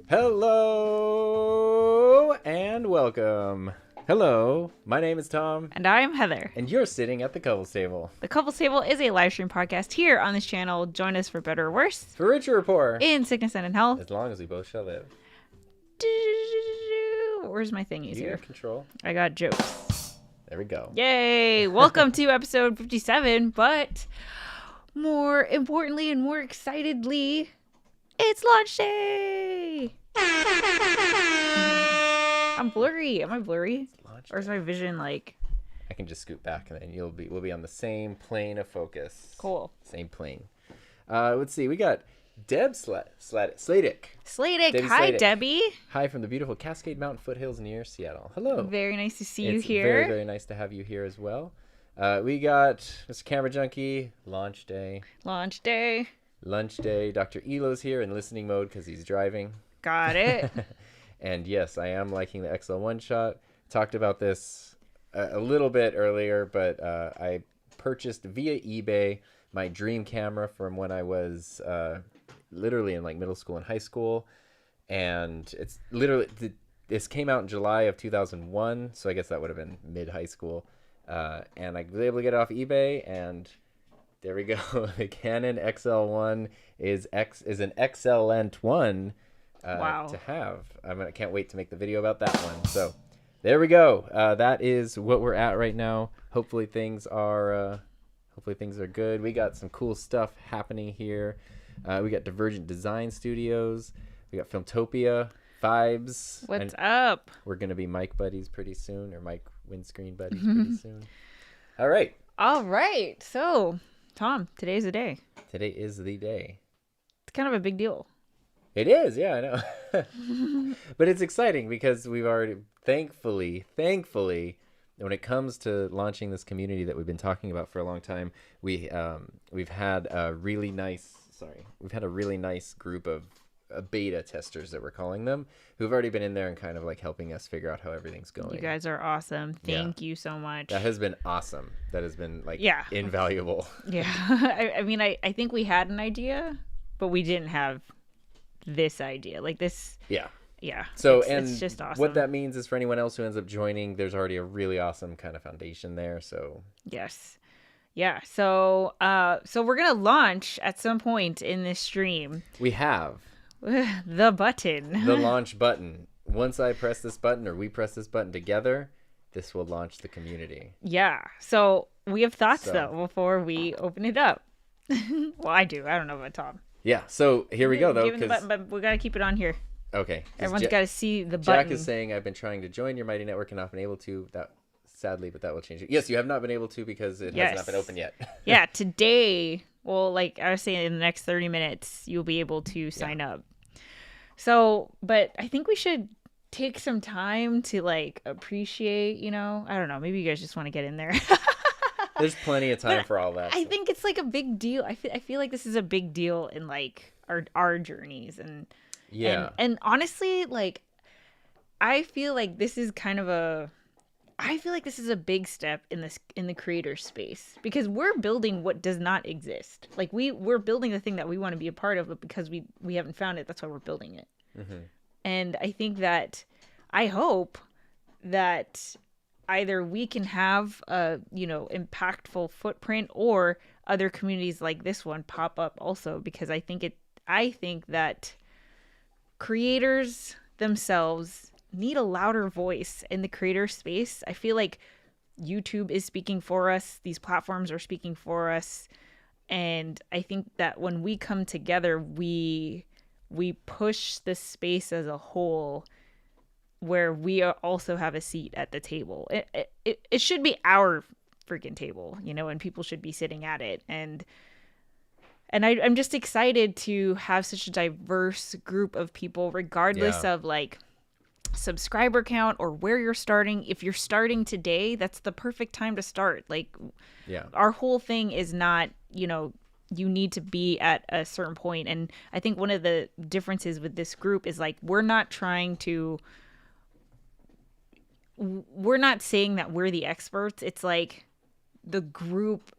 Hello and welcome. Hello, my name is Tom. And I'm Heather. And you're sitting at the Couples Table. The Couples Table is a live stream podcast here on this channel. Join us for better or worse. For richer or poor. In sickness and in health. As long as we both shall live. Where's my thingies You here? have control. I got jokes. There we go. Yay! Welcome to episode 57, but more importantly and more excitedly, it's launch day! I'm blurry. Am I blurry? Or is my vision like... I can just scoot back and then we'll be on the same plane of focus. Cool. Same plane. Let's see. We got Deb Sladek. Hi, Debbie. Hi from the beautiful Cascade Mountain foothills near Seattle. Hello. Very nice to see you here. Very, very nice to have you here as well. We got Mr. Camera Junkie, Launch Day. Lunch day. Dr. Elo's here in listening mode because he's driving. Got it. And yes, I am liking the XL1 shot. Talked about this a little bit earlier, but I purchased via eBay my dream camera from when I was literally in like middle school and high school. And it's literally, this came out in July of 2001. So I guess that would have been mid high school. And I was able to get it off eBay, and there we go. The Canon XL1 is an excellent one to have. I can't wait to make the video about that one. So there we go. That is what we're at right now. Hopefully things are good. We got some cool stuff happening here. We got Divergent Design Studios. We got Filmtopia Vibes. What's up? We're gonna be mic buddies pretty soon, or mic windscreen buddies pretty soon. All right. So, Tom, today's the day. Today is the day. It's kind of a big deal. It is, yeah, I know. But it's exciting because we've already, thankfully, when it comes to launching this community that we've been talking about for a long time, we've had a really nice group of beta testers that we're calling them, who've already been in there and kind of like helping us figure out how everything's going. You guys are awesome. Thank you so much. That has been awesome. That has been like invaluable. Yeah. I mean, I think we had an idea, but we didn't have this idea. Like this. Yeah. Yeah. So, it's just awesome. What that means is for anyone else who ends up joining, there's already a really awesome kind of foundation there. So yes. Yeah. So we're going to launch at some point in this stream. We have the button. The launch button. Once I press this button, or we press this button together, this will launch the community. Yeah. So we have thoughts though before we open it up. Well, I do. I don't know about Tom. Yeah. So here we go though. Give him the button, but we got to keep it on here. Okay. Everyone's got to see the button. Jack is saying, I've been trying to join your Mighty Network and not been able to. That sadly, but that will change it. Yes, you have not been able to because it has not been open yet. Yeah, today, well, like I was saying, in the next 30 minutes, you'll be able to sign up. So, but I think we should take some time to like appreciate, I don't know, maybe you guys just want to get in there. There's plenty of time for all that. I think it's like a big deal. I feel like this is a big deal in like our journeys and honestly, like I feel like this is a big step in the creator space, because we're building what does not exist. Like we're building the thing that we want to be a part of, but because we haven't found it, that's why we're building it. Mm-hmm. And I think that I hope that either we can have a impactful footprint, or other communities like this one pop up also, because I think that creators themselves need a louder voice in the creator space. I feel like YouTube is speaking for us. These platforms are speaking for us. And I think that when we come together, we push the space as a whole, where we also have a seat at the table. It should be our freaking table, and people should be sitting at it. And I'm just excited to have such a diverse group of people, regardless of like subscriber count or where you're starting. If you're starting today, that's the perfect time to start. Like, our whole thing is not, you need to be at a certain point. And I think one of the differences with this group is like, we're not saying that we're the experts. It's like the group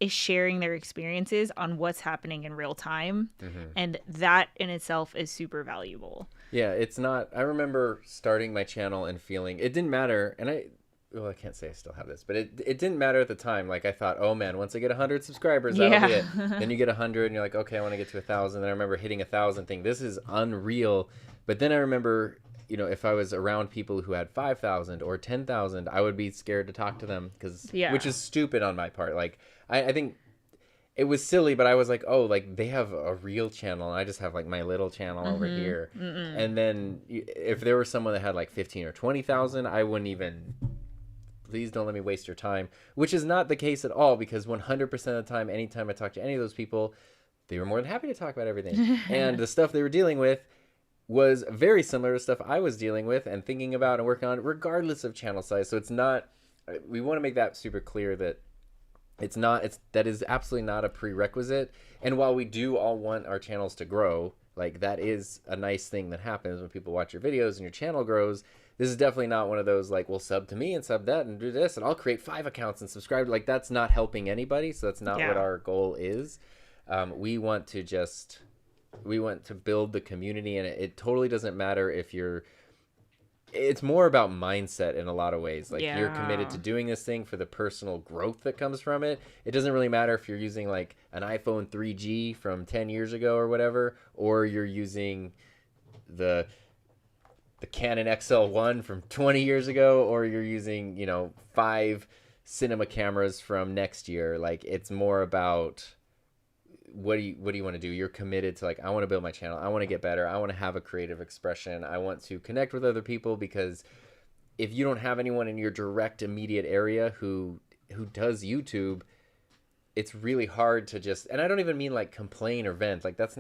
is sharing their experiences on what's happening in real time. Mm-hmm. And that in itself is super valuable. Yeah, it's not. I remember starting my channel and feeling it didn't matter. And I can't say I still have this, but it didn't matter at the time. Like I thought, oh man, once I get 100 subscribers, that'll be it. Then you get 100 and you're like, okay, I want to get to 1,000. Then I remember hitting 1,000 thing. This is unreal. But then I remember, if I was around people who had 5,000 or 10,000, I would be scared to talk to them which is stupid on my part. Like I think it was silly, but I was like, oh, like they have a real channel and I just have like my little channel over here. Mm-mm. And then if there was someone that had like 15 or 20,000, I wouldn't even, please don't let me waste your time, which is not the case at all, because 100% of the time, anytime I talked to any of those people, they were more than happy to talk about everything. And the stuff they were dealing with was very similar to stuff I was dealing with and thinking about and working on, regardless of channel size. So it's not, we want to make that super clear that that is absolutely not a prerequisite. And while we do all want our channels to grow, like that is a nice thing that happens when people watch your videos and your channel grows. This is definitely not one of those like, well, sub to me and sub that and do this and I'll create 5 accounts and subscribe. Like that's not helping anybody. So that's not what our goal is. We want to build the community, and it totally doesn't matter if it's more about mindset in a lot of ways. Like you're committed to doing this thing for the personal growth that comes from it. It doesn't really matter if you're using like an iPhone 3G from 10 years ago or whatever, or you're using the Canon XL1 from 20 years ago, or you're using, 5 cinema cameras from next year. Like it's more about what do you want to do? You're committed to like, I want to build my channel. I want to get better. I want to have a creative expression. I want to connect with other people, because if you don't have anyone in your direct immediate area who does YouTube, it's really hard to just, and I don't even mean like complain or vent, like that's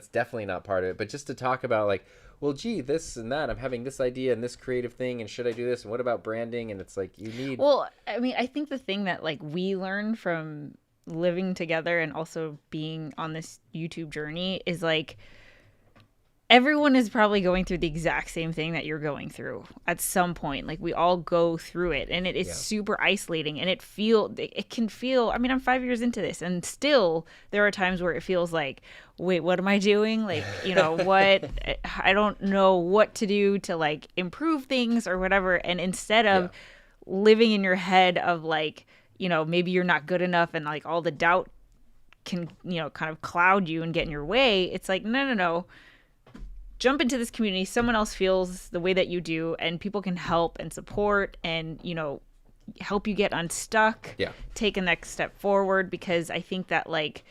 definitely not part of it, but just to talk about like, well, gee, this and that, I'm having this idea and this creative thing, and should I do this, and what about branding? And it's like, you need. Well, I mean, I think the thing that like we learned from living together and also being on this YouTube journey is like everyone is probably going through the exact same thing that you're going through at some point. Like we all go through it, and it is super isolating, and it can feel, I mean, I'm 5 years into this, and still there are times where it feels like, wait, what am I doing? Like, you know, what, I don't know what to do to like improve things or whatever. And instead of living in your head of like, you know, maybe you're not good enough and like all the doubt can, you know, kind of cloud you and get in your way. It's like, no. Jump into this community. Someone else feels the way that you do, and people can help and support and, you know, help you get unstuck. Yeah. Take a next step forward, because I think that like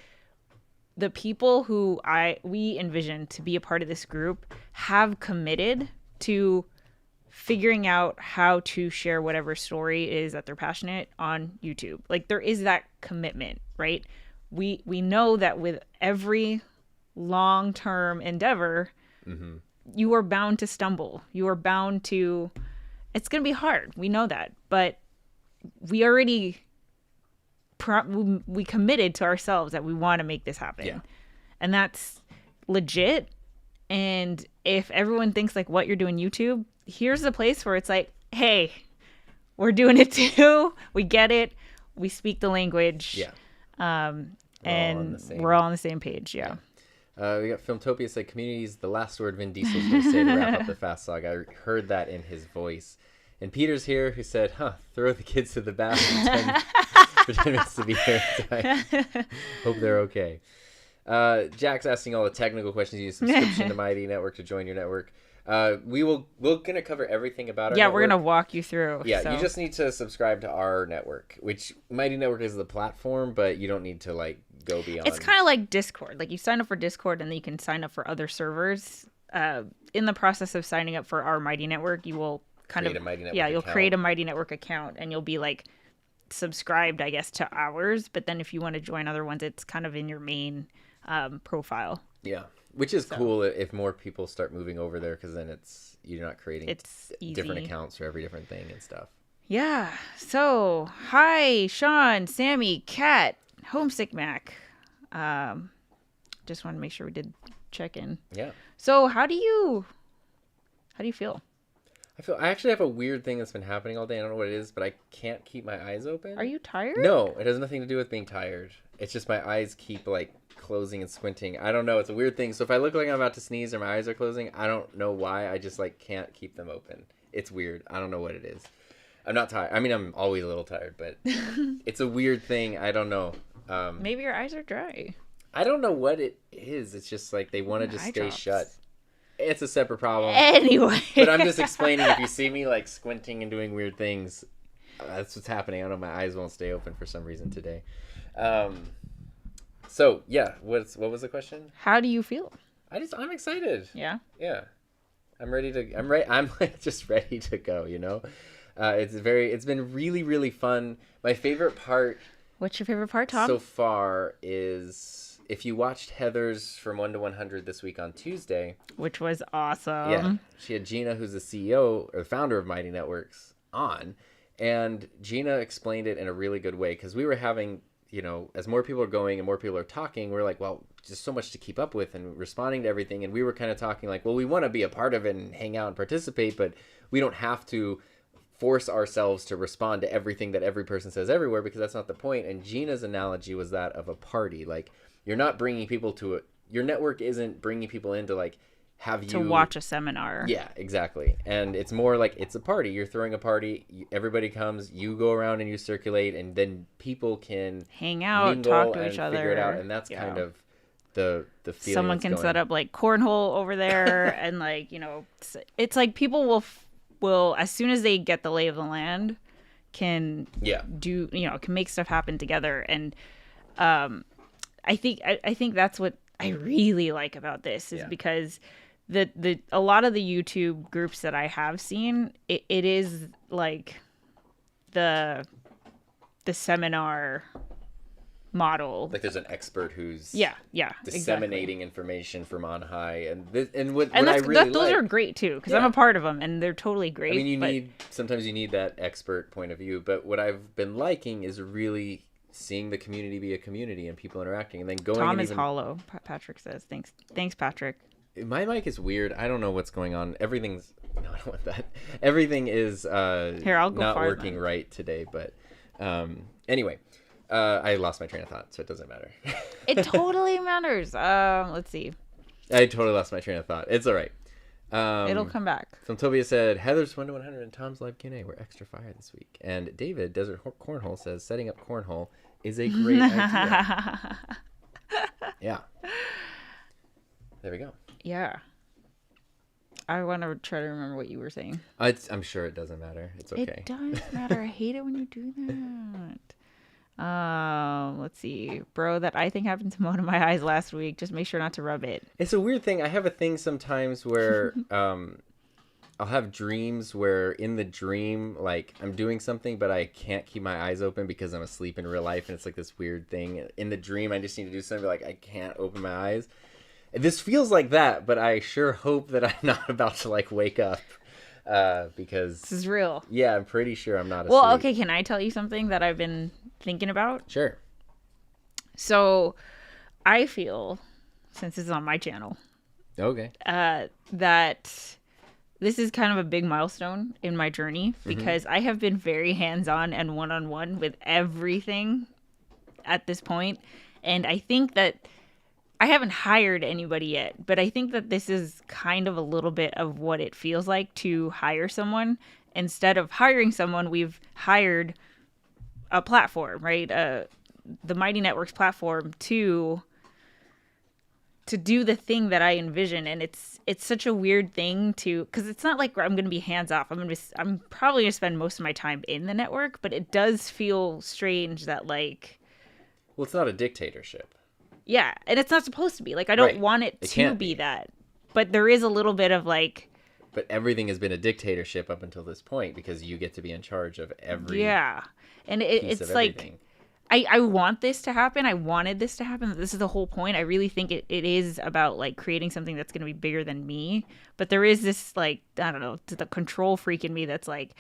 the people who we envision to be a part of this group have committed to figuring out how to share whatever story it is that they're passionate on YouTube. Like there is that commitment, right? We know that with every long-term endeavor, you are bound to stumble. You are bound to, it's going to be hard. We know that, but we already, we committed to ourselves that we want to make this happen. Yeah. And that's legit. And if everyone thinks like what you're doing YouTube, here's the place where it's like, hey, we're doing it too. We get it. We speak the language. Yeah. And we're all on the same page. Yeah. We got Filmtopia said, community is the last word Vin Diesel's going to say to wrap up the Fast Saga. I heard that in his voice. And Peter's here, who said, throw the kids to the bath for 10 minutes to be here in time. Hope they're okay. Jack's asking all the technical questions. You need a subscription to Mighty Network to join your network. We're going to cover everything about our network. We're going to walk you through. Yeah, so. You just need to subscribe to our network, which Mighty Network is the platform, but you don't need to like go beyond. It's kind of like Discord. Like you sign up for Discord and then you can sign up for other servers. In the process of signing up for our Mighty Network, you will create a Mighty Network account, and you'll be like subscribed, I guess, to ours. But then if you want to join other ones, it's kind of in your main profile. Yeah. Which is cool if more people start moving over there, because then you're not creating different accounts for every different thing and stuff. Yeah. So, hi, Sean, Sammy, Kat, Homesick Mac. Just want to make sure we did check in. Yeah. So, how do you feel? I actually have a weird thing that's been happening all day. I don't know what it is, but I can't keep my eyes open. Are you tired? No, it has nothing to do with being tired. It's just my eyes keep like closing and squinting. I don't know. It's a weird thing. So if I look like I'm about to sneeze or my eyes are closing, I don't know why. I just like can't keep them open. It's weird. I don't know what it is. I'm not tired. I mean, I'm always a little tired, but it's a weird thing. I don't know. Maybe your eyes are dry. I don't know what it is. It's just like they want to just stay shut. It's a separate problem. Anyway. But I'm just explaining, if you see me like squinting and doing weird things, that's what's happening. I don't know, my eyes won't stay open for some reason today. So yeah, what was the question? How do you feel? I'm excited. Yeah. Yeah. I'm like just ready to go, you know? It's been really, really fun. My favorite part. What's your favorite part, Tom? So far is, if you watched Heather's from 1 to 100 this week on Tuesday, which was awesome. Yeah. She had Gina, who's the CEO or founder of Mighty Networks, on, and Gina explained it in a really good way, because we were having, you know, as more people are going and more people are talking, we're like, well, just so much to keep up with and responding to everything. And we were kind of talking like, well, we want to be a part of it and hang out and participate, but we don't have to force ourselves to respond to everything that every person says everywhere, because that's not the point. And Gina's analogy was that of a party. Like, you're not bringing people to it. Your network isn't bringing people in to like have you to watch a seminar. Yeah, exactly. And it's more like it's a party. You're throwing a party. Everybody comes. You go around and you circulate, and then people can hang out, talk to each other, figure it out. And that's kind of the feeling. Someone can set up like cornhole over there, and like, you know, it's like people will as soon as they get the lay of the land, can do, you know, can make stuff happen together. And I think that's what I really like about this, is because a lot of the YouTube groups that I have seen, it is like the seminar model. Like there's an expert who's Yeah, disseminating information from on high, and what and I really those like, are great too, because I'm a part of them and they're totally great. I mean, sometimes you need that expert point of view, but what I've been liking is really seeing the community be a community and people interacting, and then going. Tom is hollow. Patrick says, "Thanks, Patrick." My mic is weird. I don't know what's going on. Everything's no, I don't want that. Everything is Here, I'll go not far working then. right today, but anyway. I lost my train of thought, so it doesn't matter. It totally matters. Let's see. I totally lost my train of thought. It's all right. It'll come back. So Tobia said, Heather's 1 to 100 and Tom's live Q&A were extra fire this week. And David, Desert Cornhole, says, setting up cornhole is a great idea. Yeah. There we go. Yeah. I want to try to remember what you were saying. I'm sure it doesn't matter. It's okay. It does matter. I hate it when you do that. Let's see. Bro, that eye thing happened to one of my eyes last week. Just make sure not to rub it. It's a weird thing. I have a thing sometimes where I'll have dreams where in the dream, like, I'm doing something, but I can't keep my eyes open because I'm asleep in real life. And it's like this weird thing. In the dream, I just need to do something, but, like, I can't open my eyes. This feels like that, but I sure hope that I'm not about to, like, wake up. Because this is real. Yeah, I'm pretty sure I'm not asleep. Well, okay, can I tell you something that I've been thinking about? Sure. So, I feel, since this is on my channel, okay, that this is kind of a big milestone in my journey because I have been very hands-on and one-on-one with everything at this point, and I think that I haven't hired anybody yet, but I think that this is kind of a little bit of what it feels like to hire someone. Instead of hiring someone, we've hired a platform, right? The Mighty Networks platform to do the thing that I envision. And it's such a weird thing because it's not like I'm going to be hands off. I'm probably going to spend most of my time in the network, but it does feel strange that well, it's not a dictatorship. Yeah, and it's not supposed to be. Like, I don't want it to be that. But there is a little bit of, But everything has been a dictatorship up until this point because you get to be in charge of every Yeah. And it's like, I want this to happen. I wanted this to happen. This is the whole point. I really think it is about, creating something that's going to be bigger than me. But there is this, I don't know, the control freak in me that's like,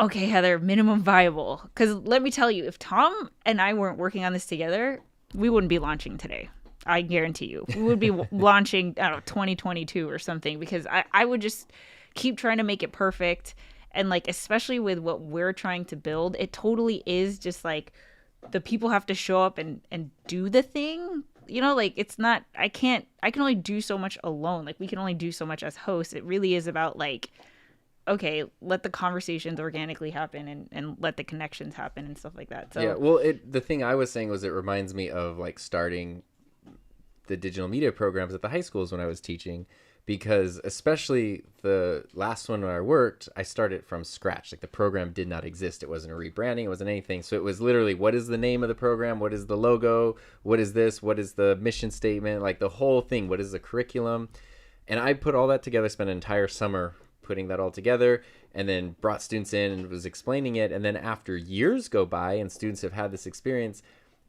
okay, Heather, minimum viable. Because let me tell you, if Tom and I weren't working on this together, we wouldn't be launching today. I guarantee you. We would be launching, I don't know, 2022 or something, because I would just keep trying to make it perfect. And especially with what we're trying to build, it totally is just the people have to show up and do the thing. It's not, I can only do so much alone. We can only do so much as hosts. It really is about okay, let the conversations organically happen and let the connections happen and stuff like that. So yeah, well, the thing I was saying was it reminds me of starting the digital media programs at the high schools when I was teaching, because especially the last one when I worked, I started from scratch. The program did not exist. It wasn't a rebranding. It wasn't anything. So it was literally, what is the name of the program? What is the logo? What is this? What is the mission statement? The whole thing. What is the curriculum? And I put all that together, spent an entire summer putting that all together, and then brought students in and was explaining it. And then after years go by and students have had this experience,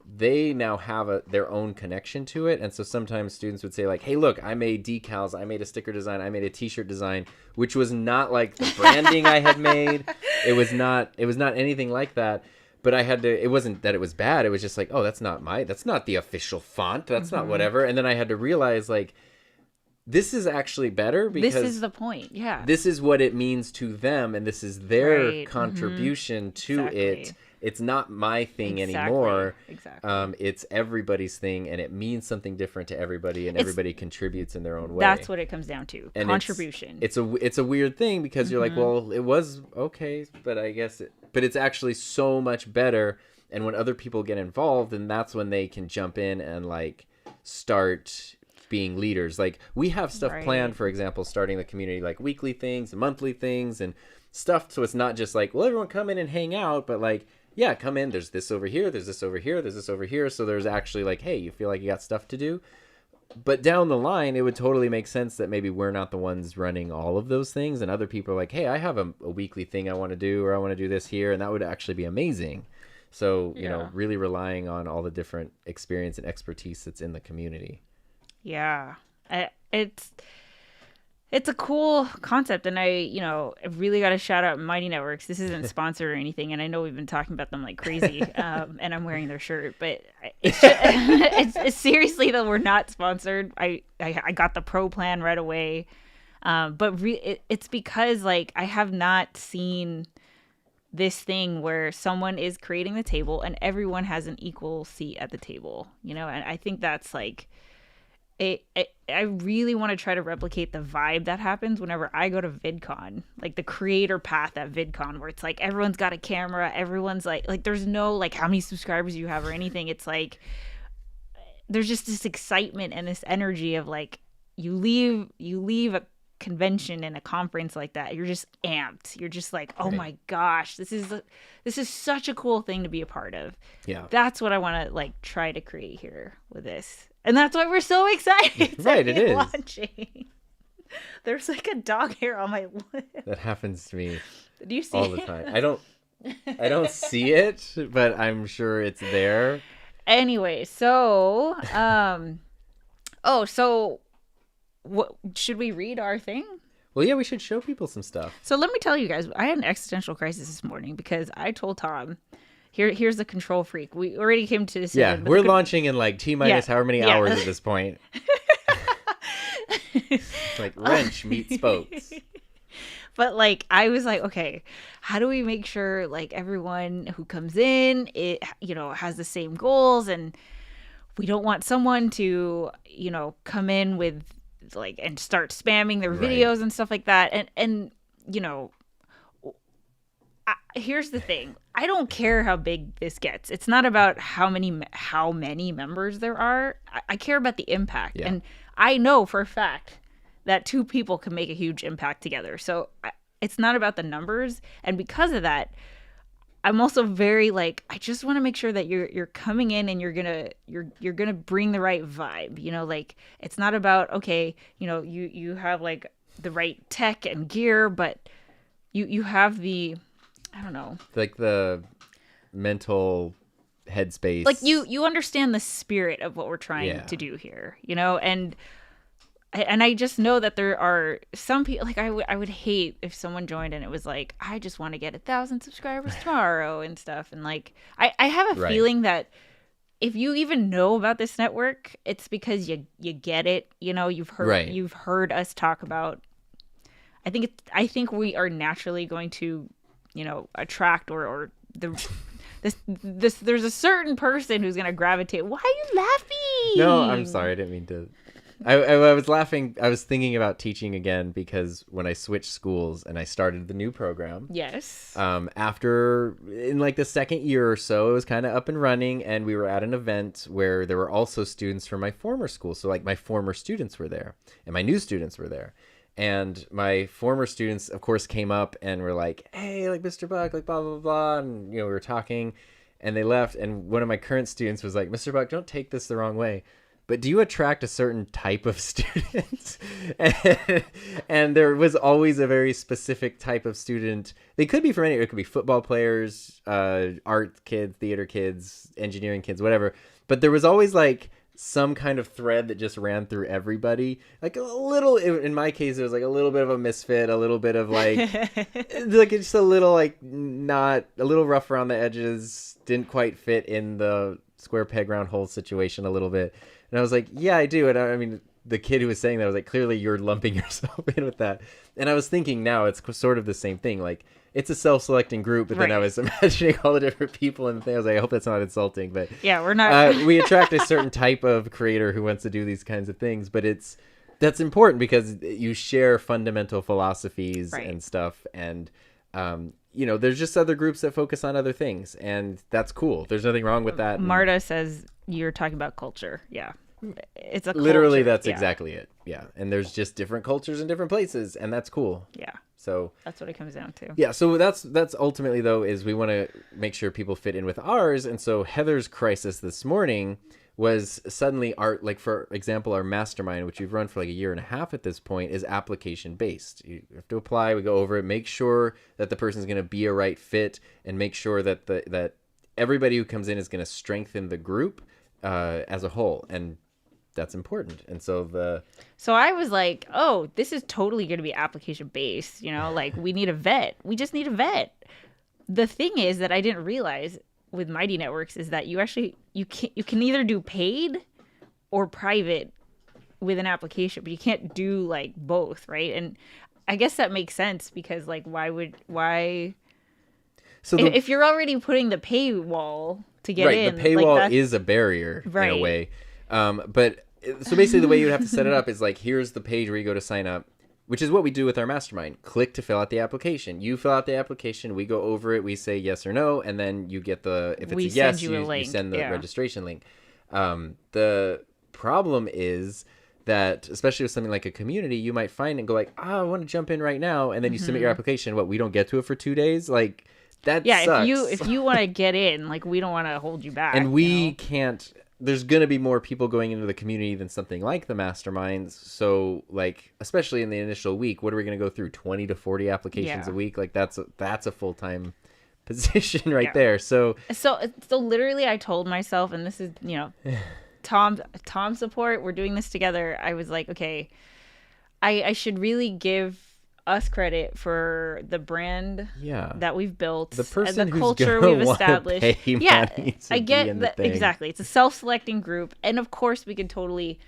they now have their own connection to it. And so sometimes students would say hey, look, I made decals, I made a sticker design, I made a t-shirt design, which was not the branding I had made. It was not anything like that. But I had to, it wasn't that it was bad. It was just oh, that's not the official font. That's not whatever. And then I had to realize this is actually better because this is the point. Yeah. This is what it means to them, and this is their contribution to it. It's not my thing anymore. Exactly. It's everybody's thing, and it means something different to everybody, and everybody contributes in their own way. That's what it comes down to. And contribution. It's a weird thing because you're well, it was okay, but I guess but it's actually so much better. And when other people get involved, then that's when they can jump in and start being leaders. We have stuff planned, for example, starting the community, weekly things and monthly things and stuff. So it's not just well, everyone come in and hang out, but yeah, come in. There's this over here. There's this over here. There's this over here. So there's actually hey, you feel like you got stuff to do. But down the line, it would totally make sense that maybe we're not the ones running all of those things. And other people are hey, I have a weekly thing I want to do, or I want to do this here. And that would actually be amazing. So, Yeah. really relying on all the different experience and expertise that's in the community. Yeah. It's a cool concept, and I really got to shout out Mighty Networks. This isn't sponsored or anything, and I know we've been talking about them like crazy, and I'm wearing their shirt, but it's seriously though, we're not sponsored. I got the pro plan right away, but it's because like I have not seen this thing where someone is creating the table and everyone has an equal seat at the table, and I think that's like I really want to try to replicate the vibe that happens whenever I go to VidCon, like the creator path at VidCon, where it's like everyone's got a camera, everyone's like there's no like how many subscribers you have or anything. It's like there's just this excitement and this energy of like you leave a convention and a conference like that, you're just amped. You're just like, oh my gosh, this is such a cool thing to be a part of. Yeah, that's what I want to like try to create here with this. And that's why we're so excited. Right, it is. Launching. There's like a dog hair on my lip. That happens to me Do you see all the time. I don't see it, but I'm sure it's there. Anyway, so so what should we read our thing? Well, yeah, we should show people some stuff. So let me tell you guys, I had an existential crisis this morning because I told Tom, here's the control freak. We already came to this. Yeah, we're launching in like T-minus however many hours at this point. It's like wrench meets spokes. But like I was like, okay, how do we make sure like everyone who comes in, it has the same goals, and we don't want someone to come in with like and start spamming their videos and stuff like that, and here's the thing. I don't care how big this gets. It's not about how many members there are. I care about the impact. Yeah. And I know for a fact that 2 people can make a huge impact together. So it's not about the numbers. And because of that, I'm also very like, I just want to make sure that you're coming in and you're gonna bring the right vibe. Like it's not about, okay, you have like the right tech and gear, but you have the, I don't know, like the mental headspace. Like you understand the spirit of what we're trying to do here, and I just know that there are some people like I would hate if someone joined and it was like, I just want to get 1,000 subscribers tomorrow and stuff. And like, I have a feeling that if you even know about this network, it's because you get it. You've heard us talk about. I think we are naturally going to, attract or there's a certain person who's going to gravitate. Why are you laughing? No, I'm sorry. I didn't mean to. I was laughing. I was thinking about teaching again because when I switched schools and I started the new program. Yes. After in like the second year or so, it was kind of up and running, and we were at an event where there were also students from my former school. So like my former students were there, and my new students were there. And my former students, of course, came up and were like, hey, like Mr. Buck, like blah, blah, blah. And, we were talking and they left. And one of my current students was like, Mr. Buck, don't take this the wrong way, but do you attract a certain type of student? And there was always a very specific type of student. They could be from any, it could be football players, art kids, theater kids, engineering kids, whatever. But there was always like some kind of thread that just ran through everybody. Like a little, in my case, it was like a little bit of a misfit, a little bit of like, like just a little like not, a little rough around the edges, didn't quite fit in the square peg round hole situation a little bit. And I was like, yeah, I do. And I mean, the kid who was saying that was like, clearly you're lumping yourself in with that. And I was thinking now it's sort of the same thing. Like it's a self-selecting group, but then I was imagining all the different people and things. I was like, I hope that's not insulting, but yeah, we're not. We attract a certain type of creator who wants to do these kinds of things, but that's important because you share fundamental philosophies and stuff. And, there's just other groups that focus on other things, and that's cool. There's nothing wrong with that. Marta says you're talking about culture. Yeah. It's a literally culture. That's exactly it. Yeah. And there's just different cultures in different places, and that's cool. Yeah. So that's what it comes down to. Yeah. So that's ultimately though, is we want to make sure people fit in with ours. And so Heather's crisis this morning was suddenly like for example, our mastermind, which we've run for like 1.5 years at this point, is application based. You have to apply, we go over it, make sure that the person's going to be a right fit, and make sure that that everybody who comes in is going to strengthen the group as a whole, and that's important. And so I was like, oh, this is totally going to be application based. Like we need a vet. We just need a vet. The thing is that I didn't realize with Mighty Networks is that you can either do paid or private with an application, but you can't do like both, right? And I guess that makes sense because like why so if you're already putting the paywall to get in, the paywall is a barrier in a way. But so basically the way you would have to set it up is like, here's the page where you go to sign up, which is what we do with our mastermind. Click to fill out the application. You fill out the application, we go over it, we say yes or no, and then you get if it's a yes, you send the registration link. The problem is that, especially with something like a community, you might find and go like, I want to jump in right now, and then you submit your application. What, we don't get to it for 2 days? Like, that sucks. If you want to get in, like, we don't want to hold you back. And we can't. There's going to be more people going into the community than something like the masterminds. So, like, especially in the initial week, what are we going to go through? 20 to 40 applications a week? Like, that's a full-time position right there. So literally I told myself, and this is, Tom support, we're doing this together. I was like, okay, I should really give us credit for the brand that we've built, the person and the who's culture we've established. Pay money to I get that exactly. It's a self-selecting group, and of course we can totally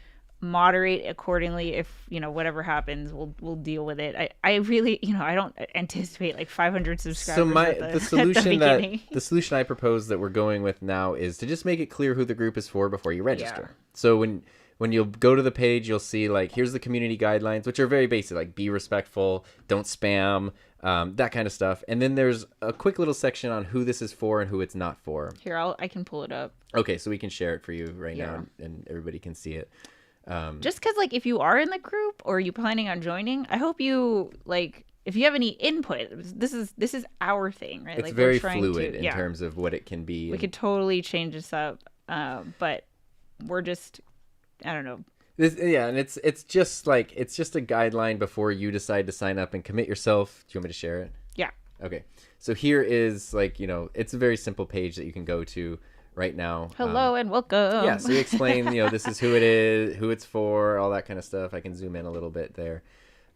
moderate accordingly. If whatever happens, we'll deal with it. I really I don't anticipate like 500 subscribers. So the solution I propose that we're going with now is to just make it clear who the group is for before you register. So when you'll go to the page, you'll see like, here's the community guidelines, which are very basic, like be respectful, don't spam, that kind of stuff. And then there's a quick little section on who this is for and who it's not for. Here, I can pull it up. Okay, so we can share it for you right now, and everybody can see it. Just because, like, if you are in the group or you're planning on joining, I hope you, like, if you have any input, this is our thing, right? It's like, very fluid in terms of what it can be. We could totally change this up, but we're just, I don't know. And it's just a guideline before you decide to sign up and commit yourself. Do you want me to share it? Yeah. Okay. So here is it's a very simple page that you can go to right now. Hello and welcome. Yeah. So you explain, this is who it is, who it's for, all that kind of stuff. I can zoom in a little bit there.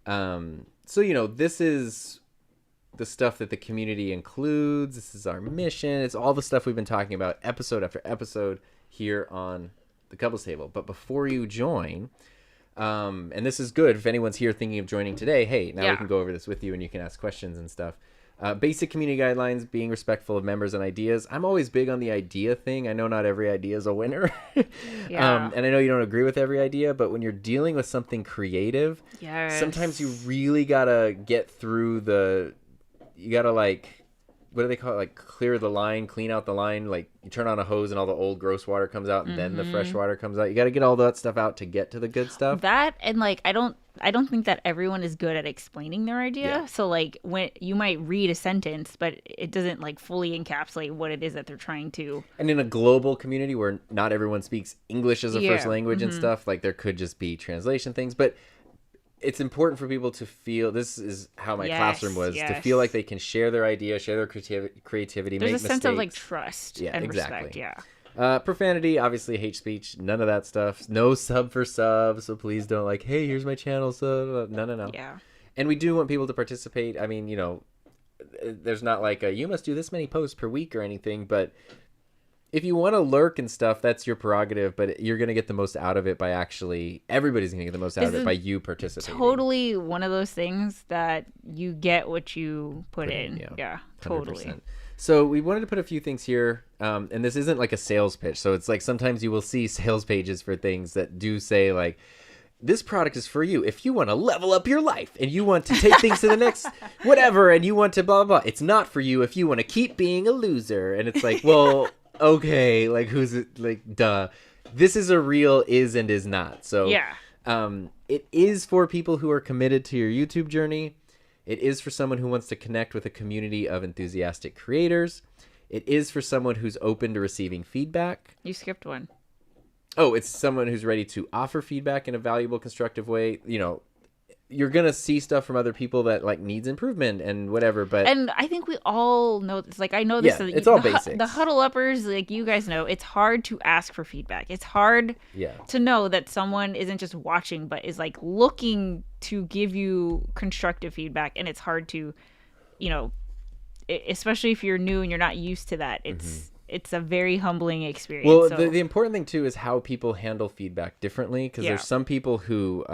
So, this is the stuff that the community includes. This is our mission. It's all the stuff we've been talking about episode after episode here on the Couples Table. But before you join, and this is good if anyone's here thinking of joining today, hey, now we can go over this with you and you can ask questions and stuff. Basic community guidelines, being respectful of members and ideas. I'm always big on the idea thing. I know not every idea is a winner. And I know you don't agree with every idea, but when you're dealing with something creative, sometimes you really gotta get through you gotta what do they call it? Like clear the line, clean out the line. Like you turn on a hose and all the old gross water comes out and then the fresh water comes out. You got to get all that stuff out to get to the good stuff. That and I don't think that everyone is good at explaining their idea. Yeah. So when you might read a sentence, but it doesn't fully encapsulate what it is that they're trying to. And in a global community where not everyone speaks English as a first language and stuff, there could just be translation things, but it's important for people to feel, this is how my classroom was, to feel like they can share their idea, share their creativity, There's make a sense of trust and respect. Profanity, obviously hate speech, none of that stuff. No sub for sub, so please don't hey, here's my channel sub. No. Yeah. And we do want people to participate. I mean, there's not you must do this many posts per week or anything, but if you want to lurk and stuff, that's your prerogative, but you're going to get the most out of it by everybody's going to get the most out of it by you participating. Totally one of those things that you get what you put in. Yeah, totally. 100%. So we wanted to put a few things here, and this isn't like a sales pitch. So it's sometimes you will see sales pages for things that do say this product is for you if you want to level up your life and you want to take things to the next whatever and you want to blah, blah, blah. It's not for you if you want to keep being a loser. And it's well... okay, who's it? Duh. This is a real is and is not. So it is for people who are committed to your YouTube journey. It is for someone who wants to connect with a community of enthusiastic creators. It is for someone who's open to receiving feedback. You skipped one. Oh, it's someone who's ready to offer feedback in a valuable, constructive way. you're gonna see stuff from other people that like needs improvement and whatever. But And I think we all know this. Like, I know this. yeah, it's all basics. The huddle uppers, like you guys know, it's hard to ask for feedback. It's hard to know that someone isn't just watching, but is like looking to give you constructive feedback. And it's hard to, you know, especially if you're new and you're not used to that. It's a very humbling experience. Well, so. the important thing too is how people handle feedback differently, because there's some people who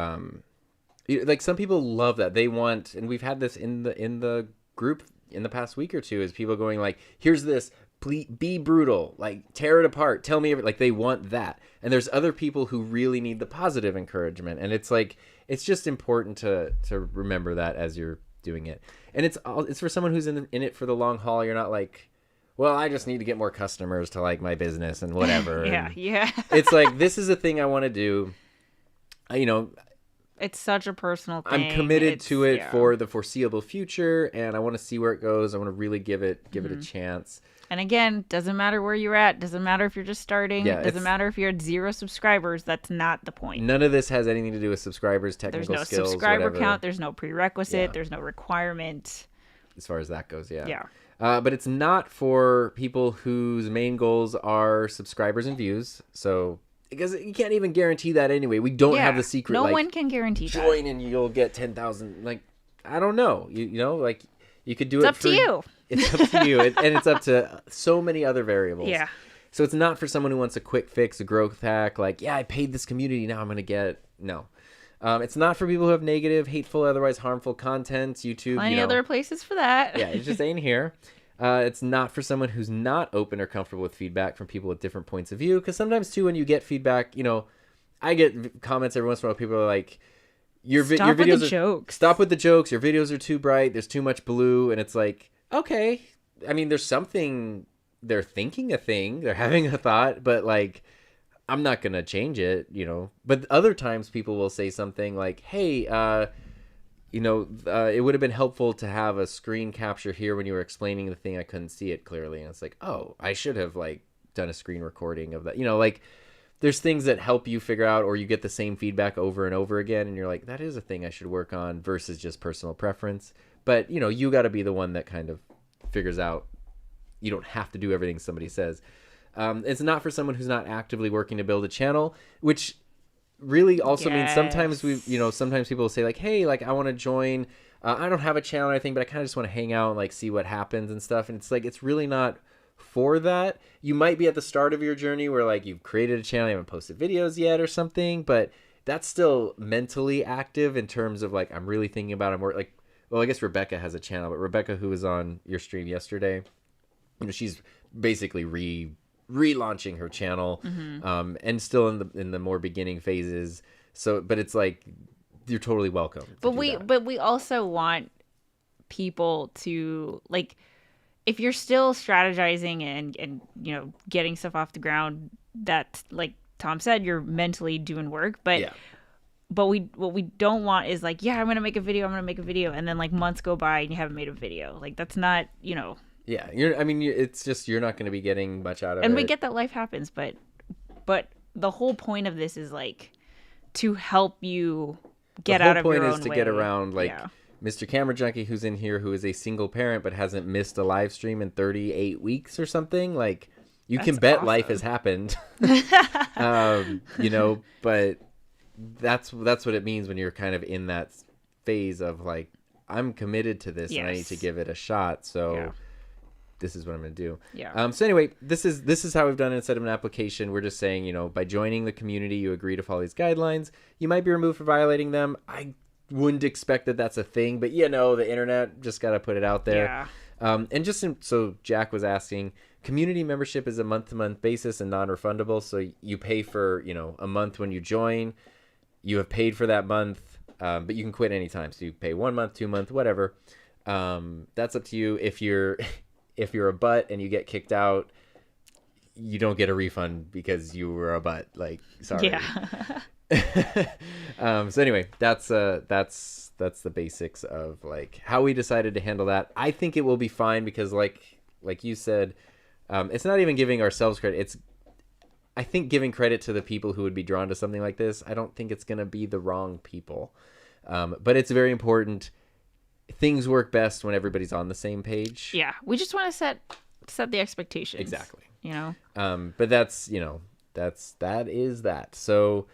like some people love that. They want, and we've had this in the group in the past week or two, is people going like, here's this, please be brutal, like tear it apart, tell me like they want that. And there's other people who really need the positive encouragement, and it's like it's just important to remember that as you're doing it. And it's for someone who's in it for the long haul. You're not like, well, I just need to get more customers to like my business and whatever. Yeah. It's like, this is a thing I want to do. You know, it's such a personal thing. I'm committed to it for the foreseeable future, and I want to see where it goes. I want to really give it a chance. And again, doesn't matter where you're at. Doesn't matter if you're just starting. Doesn't matter if you're at 0 subscribers. That's not the point. None of this has anything to do with subscribers, technical skills, There's no subscriber whatever. count. There's no prerequisite. There's no requirement. As far as that goes, Yeah. But it's not for people whose main goals are subscribers and views. So, because you can't even guarantee that anyway. We don't have the secret. No like, one can guarantee join that. and you'll get 10,000. Like, I don't know. You know, like you could do It's it. up to you. It's up to you, and it's up to so many other variables. Yeah. So it's not for someone who wants a quick fix, a growth hack. Like, yeah, I paid this community, now I'm gonna get no. It's not for people who have negative, hateful, otherwise harmful content. YouTube, Plenty other places for that. Yeah, it just ain't here. It's not for someone who's not open or comfortable with feedback from people with different points of view. Because sometimes too, when you get feedback, you know, I get comments every once in a while. People are like, your videos are jokes. Stop with the jokes. Your videos are too bright. There's too much blue, and it's like, okay. I mean, there's something. They're thinking a thing. They're having a thought, but like, I'm not gonna change it, you know. But other times, people will say something like, "Hey, you know, it would have been helpful to have a screen capture here when you were explaining the thing. I couldn't see it clearly." And it's like, "Oh, I should have like done a screen recording of that." You know, like there's things that help you figure out, or you get the same feedback over and over again, and you're like, "That is a thing I should work on," versus just personal preference. But you know, you got to be the one that kind of figures out. You don't have to do everything somebody says. It's not for someone who's not actively working to build a channel, which really also means sometimes sometimes people will say like, hey, like I want to join. I don't have a channel or anything, but I kind of just want to hang out and like see what happens and stuff. And it's like, it's really not for that. You might be at the start of your journey where like you've created a channel, you haven't posted videos yet or something, but that's still mentally active in terms of like, I'm really thinking about it more like, well, I guess Rebecca has a channel, but Rebecca, who was on your stream yesterday, you know, she's basically relaunching her channel, and still in the more beginning phases. So, but it's like you're totally welcome. But we also want people to like, if you're still strategizing and you know getting stuff off the ground, that's like Tom said, you're mentally doing work, but. Yeah. But what we don't want is like, yeah, I'm gonna make a video, and then like months go by and you haven't made a video. Like that's not, you know. Yeah, it's just you're not going to be getting much out of it. And we get that life happens, but the whole point of this is like to help you get out of your own way. The whole point is to get around like Mr. Camera Junkie, who's in here, who is a single parent but hasn't missed a live stream in 38 weeks or something. Like you can bet awesome. Life has happened, you know. But that's what it means when you're kind of in that phase of like, I'm committed to this and I need to give it a shot. So this is what I'm going to do. Yeah. So anyway, this is how we've done it instead of an application. We're just saying, you know, by joining the community, you agree to follow these guidelines. You might be removed for violating them. I wouldn't expect that that's a thing, but you know, the internet just got to put it out there. Yeah. And just so Jack was asking, community membership is a month-to-month basis and non-refundable. So you pay for, you know, a month when you join. You have paid for that month, but you can quit anytime. So you pay 1 month, 2 month, whatever. That's up to you. If you're a butt and you get kicked out, you don't get a refund because you were a butt. Like, sorry. Yeah. So anyway, that's the basics of like how we decided to handle that. I think it will be fine because like you said, it's not even giving ourselves credit. It's, I think, giving credit to the people who would be drawn to something like this. I don't think it's going to be the wrong people. But it's very important. Things work best when everybody's on the same page. Yeah, we just want to set the expectations. Exactly. You know. But that's that is that. So,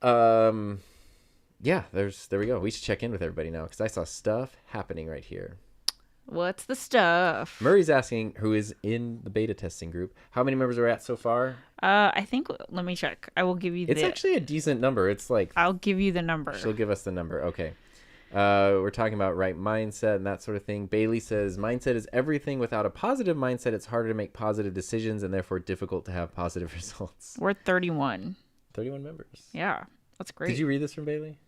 yeah. There we go. We should check in with everybody now because I saw stuff happening right here. What's the stuff? Murray's asking, who is in the beta testing group, how many members are at so far? I think, let me check. I will give you It's actually a decent number. It's like, I'll give you the number. She'll give us the number. Okay. We're talking about right mindset and that sort of thing. Bailey says, mindset is everything. Without a positive mindset, it's harder to make positive decisions and therefore difficult to have positive results. We're 31. 31 members. Yeah, that's great. Did you read this from Bailey?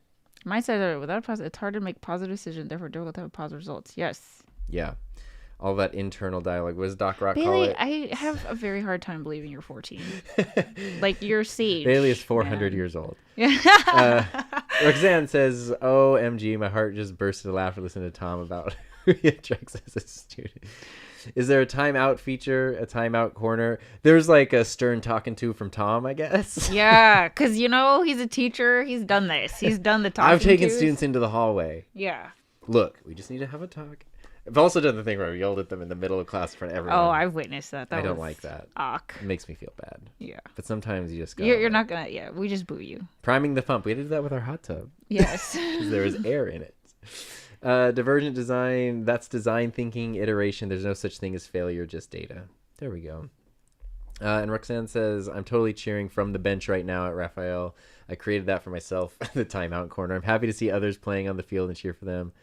Mindset, without a positive, it's hard to make positive decisions, therefore difficult to have positive results. Yes. Yeah. All that internal dialogue. What does Doc Rock Bailey, call it? I have a very hard time believing you're 14. Like, you're sage. Bailey is 400 years old. Roxanne says, OMG, my heart just bursted to laughter listening to Tom about who he attracts as a student. Is there a timeout feature, a timeout corner? There's like a stern talking to from Tom, I guess. Yeah, because, he's a teacher. He's done this. He's done the talking I've taken tos. students into the hallway. Yeah. Look, we just need to have a talk. I've also done the thing where I yelled at them in the middle of class in front of everyone. Oh, I've witnessed that. I don't like that. Awk. It makes me feel bad. Yeah. But sometimes you just go. You're not going to, yeah, we just boo you. Priming the pump. We did that with our hot tub. Yes. Because there was air in it. Divergent design. That's design thinking, iteration. There's no such thing as failure, just data. There we go. And Roxanne says, I'm totally cheering from the bench right now at Raphael. I created that for myself, the timeout corner. I'm happy to see others playing on the field and cheer for them.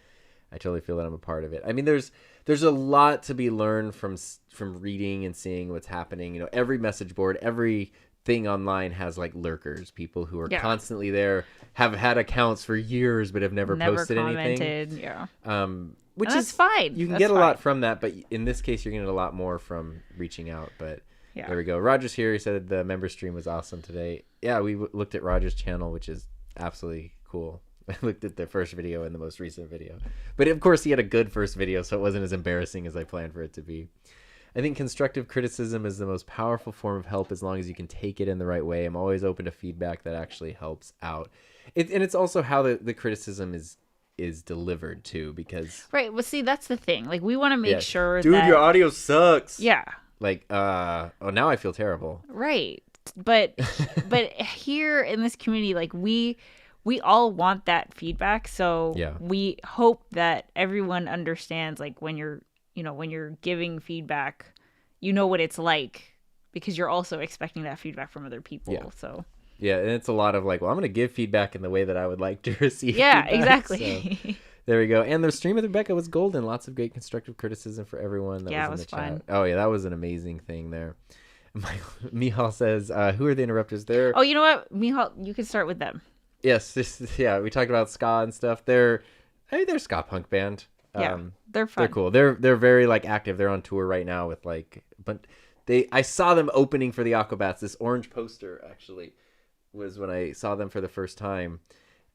I totally feel that I'm a part of it. I mean, there's a lot to be learned from reading and seeing what's happening. Every message board, every thing online has like lurkers, people who are constantly there, have had accounts for years but have never posted commented, anything. Yeah. Which is fine. You can That's get a fine. lot from that, but in this case, you're going to get a lot more from reaching out. But there we go. Roger's here. He said the member stream was awesome today. Yeah, we looked at Roger's channel, which is absolutely cool. I looked at the first video and the most recent video. But of course, he had a good first video, so it wasn't as embarrassing as I planned for it to be. I think constructive criticism is the most powerful form of help as long as you can take it in the right way. I'm always open to feedback that actually helps out. And it's also how the criticism is delivered, too, because... Right. Well, see, that's the thing. Like, we want to make sure Dude, that... your audio sucks! Yeah. Like, now I feel terrible. Right. But here in this community, like, we all want that feedback. So we hope that everyone understands, like, when you're giving feedback, what it's like, because you're also expecting that feedback from other people. Yeah. So yeah, and it's a lot of like, well, I'm going to give feedback in the way that I would like to receive feedback. Exactly. So, there we go. And the stream with Rebecca was golden. Lots of great constructive criticism for everyone. That was in the fun. Chat. Oh yeah, that was an amazing thing there. Mihal says, who are the interrupters there? Oh, you know what, Mihal, you can start with them. Yes, we talked about ska and stuff. They're ska punk band. Yeah, they're fun. They're cool. They're very like active. They're on tour right now with like, but I saw them opening for the Aquabats. This orange poster actually was when I saw them for the first time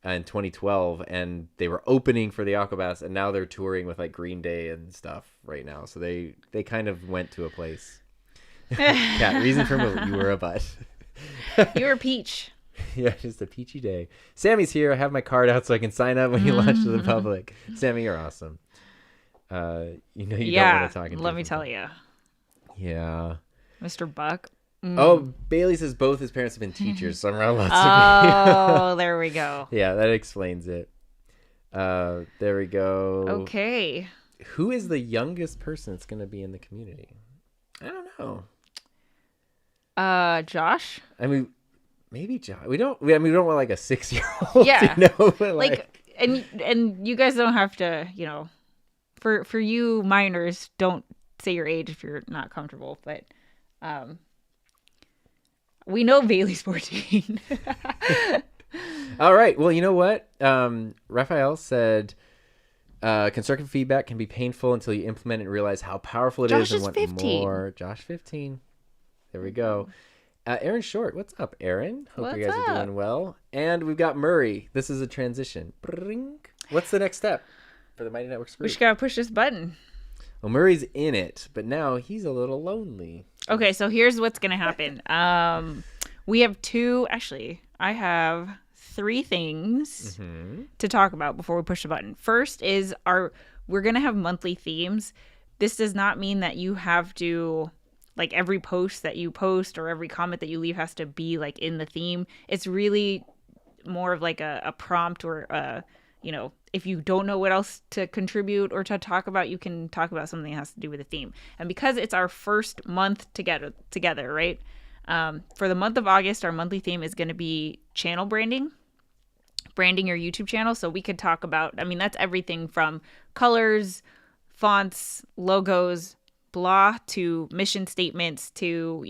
in 2012, and they were opening for the Aquabats, and now they're touring with like Green Day and stuff right now. So they kind of went to a place. Cat, reason for move. You were a butt. You were a peach. Yeah, just a peachy day. Sammy's here. I have my card out so I can sign up when you launch to the public. Sammy, you're awesome. You don't want to talk. Let me tell you. Yeah. Mr. Buck. Oh, Bailey says both his parents have been teachers, so I'm around lots of Oh, there we go. Yeah, that explains it. There we go. Okay. Who is the youngest person that's going to be in the community? I don't know. Josh? I mean, maybe Josh. We don't want like a 6-year-old. Yeah. But like and you guys don't have to, for you minors, don't say your age if you're not comfortable, but we know Bailey's 14. All right. Well, you know what? Raphael said constructive feedback can be painful until you implement it and realize how powerful it Josh is and want 15. more. Josh 15. There we go. Aaron Short. What's up, Aaron? Hope you guys are doing well. And we've got Murray. This is a transition. What's the next step for the Mighty Networks group? We just got to push this button. Well, Murray's in it, but now he's a little lonely. Okay, so here's what's going to happen. We have two, actually, I have three things Mm-hmm. to talk about before we push the button. First is we're going to have monthly themes. This does not mean that you have to, like, every post that you post or every comment that you leave has to be like in the theme. It's really more of like a prompt or if you don't know what else to contribute or to talk about, you can talk about something that has to do with the theme. And because it's our first month together, right? For the month of August, our monthly theme is going to be channel branding your YouTube channel. So we could talk about, I mean, that's everything from colors, fonts, logos, blah, to mission statements, to,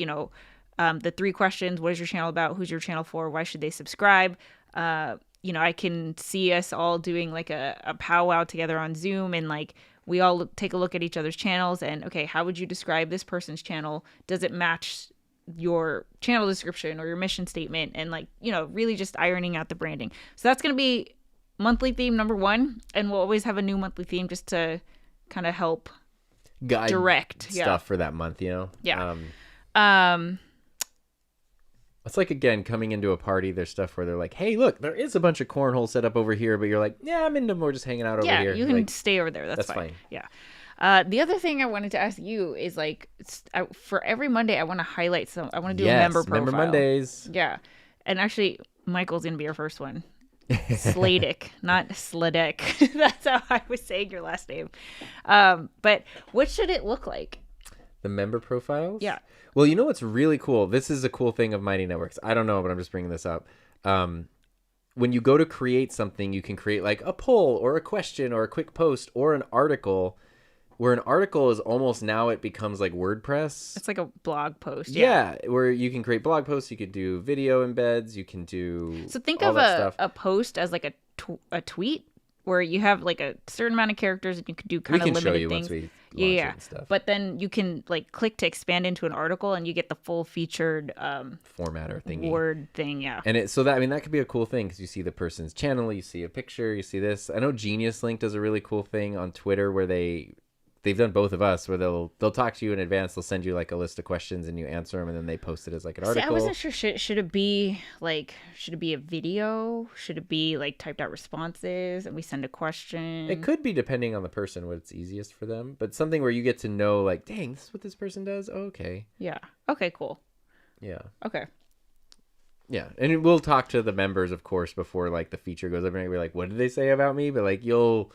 the 3 questions. What is your channel about? Who's your channel for? Why should they subscribe? I can see us all doing like a powwow together on Zoom, and like we all take a look at each other's channels and, okay, how would you describe this person's channel? Does it match your channel description or your mission statement? And like, really just ironing out the branding. So that's going to be monthly theme number 1. And we'll always have a new monthly theme just to kind of help guide direct stuff for that month, Yeah. It's like, again, coming into a party, there's stuff where they're like, hey, look, there is a bunch of cornhole set up over here, but you're like, yeah, I'm into more just hanging out over here. Yeah, you can like, stay over there. That's fine. Yeah. The other thing I wanted to ask you is, like, for every Monday, I want to highlight I want to do a member profile. Member Mondays. Yeah. And actually, Michael's going to be our first one. Sladek, not Sladek. That's how I was saying your last name. But what should it look like? The member profiles? Yeah. Well, you know what's really cool? This is a cool thing of Mighty Networks. I don't know, but I'm just bringing this up. When you go to create something, you can create like a poll or a question or a quick post or an article, where an article is almost, now it becomes like WordPress. It's like a blog post. Yeah, where you can create blog posts, you could do video embeds, you can do So think all of that a post as like a tweet where you have like a certain amount of characters and you can do kind of limited show you things. once we launch it and stuff. But then you can like click to expand into an article and you get the full featured formatter thingy. Word thing, yeah. And that could be a cool thing because you see the person's channel, you see a picture, you see this. I know Genius Link does a really cool thing on Twitter where they've done both of us, where they'll talk to you in advance. They'll send you like a list of questions and you answer them, and then they post it as like an article. I wasn't sure. Should it be a video? Should it be like typed out responses and we send a question? It could be, depending on the person, what's easiest for them. But something where you get to know, like, dang, this is what this person does. Oh, okay. Yeah. Okay. Cool. Yeah. Okay. Yeah, and we'll talk to the members, of course, before like the feature goes up, and we're like, what did they say about me? But like you'll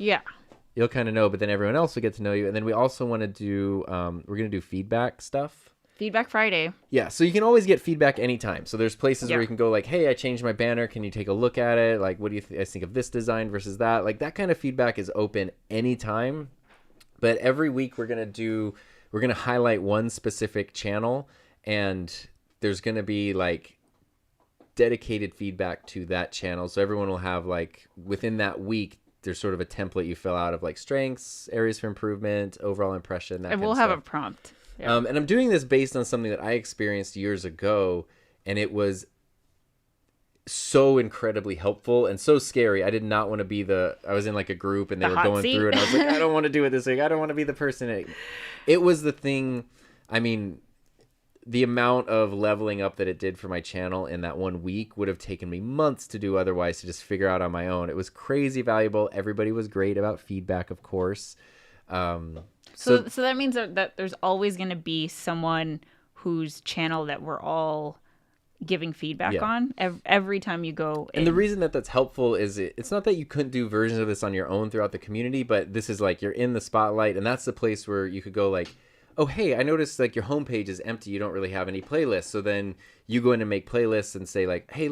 kind of know, but then everyone else will get to know you. And then we also want to do, we're going to do feedback stuff. Feedback Friday. Yeah, so you can always get feedback anytime. So there's places where you can go like, hey, I changed my banner. Can you take a look at it? Like, what do you guys think of this design versus that? Like, that kind of feedback is open anytime. But every week we're going to highlight one specific channel, and there's going to be like dedicated feedback to that channel. So everyone will have like, within that week, there's sort of a template you fill out of like strengths, areas for improvement, overall impression, that and kind we'll of have stuff. a prompt. Yeah. And I'm doing this based on something that I experienced years ago, and it was so incredibly helpful and so scary. I did not want to be I was in like a group and they were going through it, and I was like, I don't want to do it this week. I don't want to be the person. It was the thing. I mean, the amount of leveling up that it did for my channel in that 1 week would have taken me months to do otherwise, to just figure out on my own. It was crazy valuable. Everybody was great about feedback, of course. So that means that there's always going to be someone whose channel that we're all giving feedback on every time you go in. And the reason that that's helpful is it's not that you couldn't do versions of this on your own throughout the community, but this is like, you're in the spotlight, and that's the place where you could go like, oh, hey, I noticed like your homepage is empty. You don't really have any playlists. So then you go in and make playlists and say like, hey,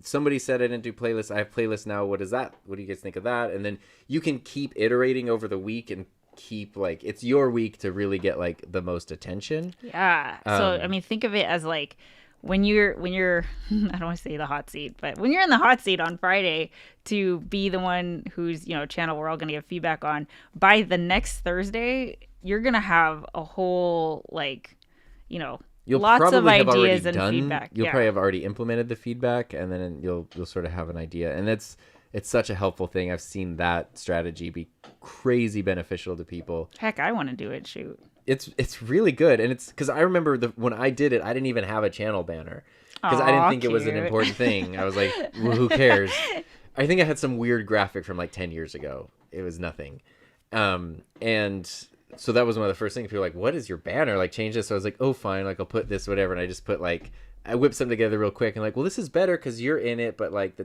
somebody said I didn't do playlists. I have playlists now. What is that? What do you guys think of that? And then you can keep iterating over the week and keep like, it's your week to really get like the most attention. Yeah. So, I mean, think of it as like when you're I don't want to say the hot seat, but when you're in the hot seat on Friday to be the one whose, channel we're all going to give feedback on, by the next Thursday, you're going to have a whole you'll lots of ideas and feedback. You'll probably have already implemented the feedback, and then you'll sort of have an idea. And it's such a helpful thing. I've seen that strategy be crazy beneficial to people. Heck, I want to do it. Shoot. It's really good. And it's because I remember when I did it, I didn't even have a channel banner. because I didn't think it was an cute. important thing. I was like, well, who cares? I think I had some weird graphic from like 10 years ago. It was nothing. And so that was one of the first things. People were like, what is your banner? Like, change this. So I was like, oh, fine. Like, I'll put this, whatever. And I just put like, I whipped something together real quick and like, well, this is better because you're in it. But like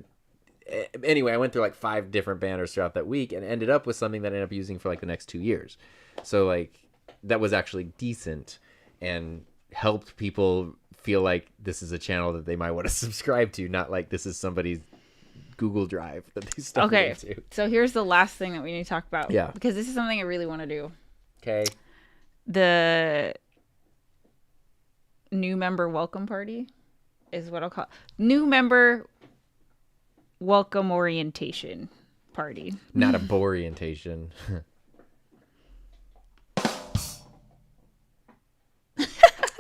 anyway, I went through like 5 different banners throughout that week and ended up with something that I ended up using for like the next 2 years. So like that was actually decent and helped people feel like this is a channel that they might want to subscribe to, not like this is somebody's Google Drive that they stuff Okay, into. so here's the last thing that we need to talk about. Yeah. Because this is something I really want to do. Okay. The new member welcome party is what I'll call it. New member welcome orientation party. Not a boreorientation.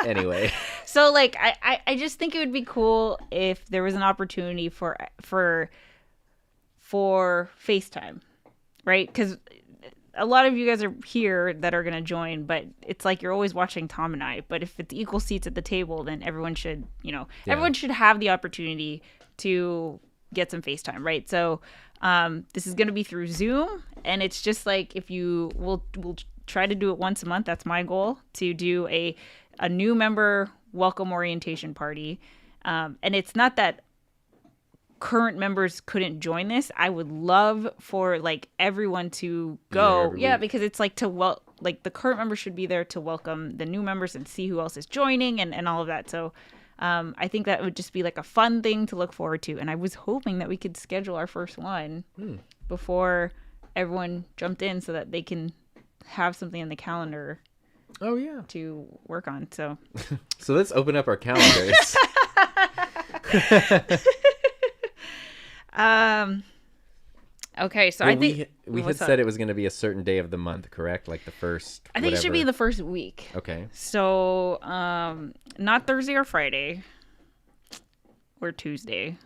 Anyway. So like I just think it would be cool if there was an opportunity for FaceTime, right? Because a lot of you guys are here that are gonna join, but it's like you're always watching Tom and I. But if it's equal seats at the table, then everyone should, everyone should have the opportunity to get some FaceTime, right? So this is gonna be through Zoom, and it's just like if we'll try to do it once a month. That's my goal, to do a new member welcome orientation party. And it's not that current members couldn't join this. I would love for like everyone to go. Yeah, because it's like like the current members should be there to welcome the new members and see who else is joining and all of that. So I think that would just be like a fun thing to look forward to. And I was hoping that we could schedule our first one before everyone jumped in so that they can have something in the calendar. Oh yeah, to work on. So so let's open up our calendars. Okay, so well, I think we had said it was going to be a certain day of the month, correct? Like the first. I think it should be the first week. Okay. So not Thursday or Friday or Tuesday.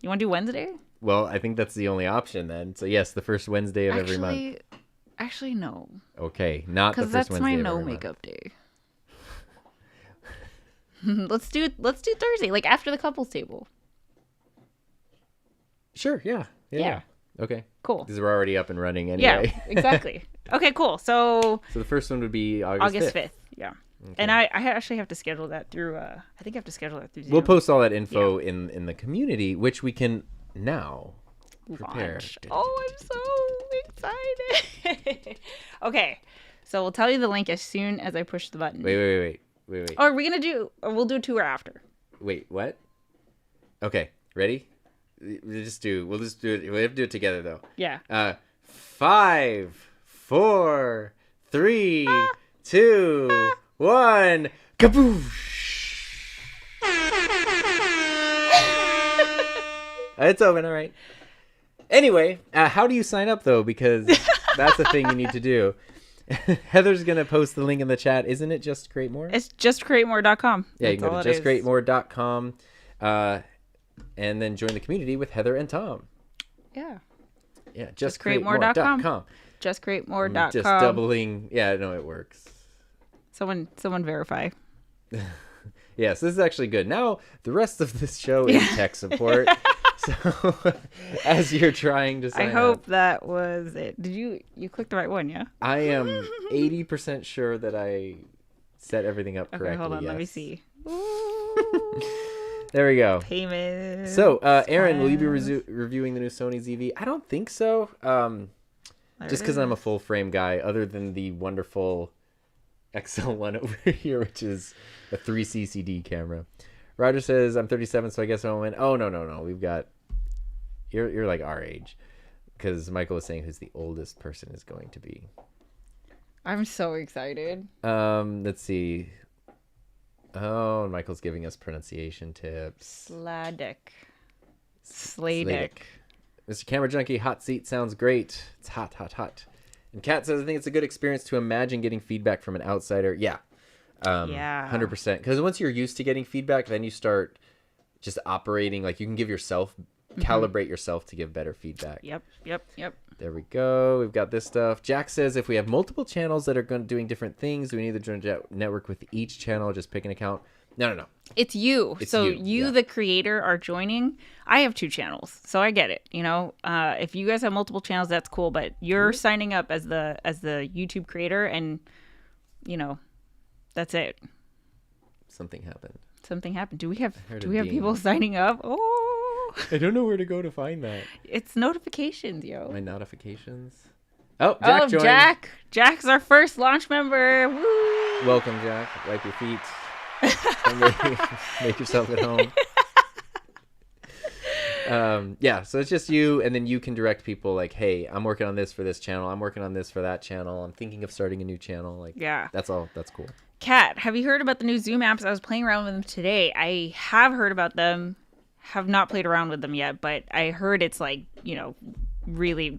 You want to do Wednesday? Well, I think that's the only option then. So yes, the first Wednesday of every month. Actually, no. Okay, not the first Wednesday. Because that's my no makeup day. Let's do Thursday, like after the couples table. Sure. Yeah. Okay. Cool. Because we're already up and running anyway. Yeah. Exactly. Okay. Cool. So the first one would be August 5th. Yeah. Okay. And I actually have to schedule that through. I think I have to schedule that through Zoom. We'll post all that info in the community, which we can now prepare. Launch. Oh, I'm so excited. Okay, so we'll tell you the link as soon as I push the button. Wait. Or are we gonna do? Or we'll do a tour after. Wait, what? Okay, ready? We'll just do it. We have to do it together though. Yeah. 5, 4, 3, 2, 1. Kaboosh! It's open. All right. Anyway, how do you sign up though? Because that's the thing you need to do. Heather's gonna post the link in the chat. Isn't it just create more? It's justcreatemore.com. Yeah, you can go to justcreatemore.com and then join the community with Heather and Tom. Yeah. Yeah, justcreatemore.com. Justcreatemore.com. Just doubling. Yeah, no, it works. Someone verify. Yes, this is actually good. Now the rest of this show is tech support. So as you're trying to sign I hope up, that was it. Did you clicked the right one? Yeah. I am 80% sure that I set everything up correctly. Okay, hold on. Yes. Let me see. There we go. Payment. So, Aaron, will you be reviewing the new Sony ZV? I don't think so. Just because I'm a full frame guy, other than the wonderful XL1 over here, which is a 3CCD camera. Roger says, I'm 37, so I guess I won't win. Oh, no. We've got... You're like our age. Because Michael was saying who's the oldest person is going to be. I'm so excited. Let's see. Oh, and Michael's giving us pronunciation tips. Sladek. Mr. Camera Junkie, hot seat sounds great. It's hot. And Kat says, I think it's a good experience to imagine getting feedback from an outsider. Yeah. 100%. Because once you're used to getting feedback, then you start just operating. Like you can give yourself, calibrate yourself to give better feedback. Yep. There we go. We've got this stuff. Jack says, if we have multiple channels that are doing different things, do we need to join a network with each channel or just pick an account? No. It's you. It's so you, yeah. the creator, are joining. I have 2 channels, so I get it. If you guys have multiple channels, that's cool. But you're signing up as the YouTube creator, and that's it. Something happened. Something happened. Do we have ding. people signing up? Oh, I don't know where to go to find that. it's notifications, yo. My notifications. Oh, Jack joined. Jack's our first launch member. Woo! Welcome, Jack. Wipe your feet. And make yourself at home. So it's just you, and then you can direct people like, hey, I'm working on this for this channel. I'm working on this for that channel. I'm thinking of starting a new channel. Like, yeah. That's all. That's cool. Kat, have you heard about the new Zoom apps? I was playing around with them today. I have heard about them, have not played around with them yet, but I heard it's like, really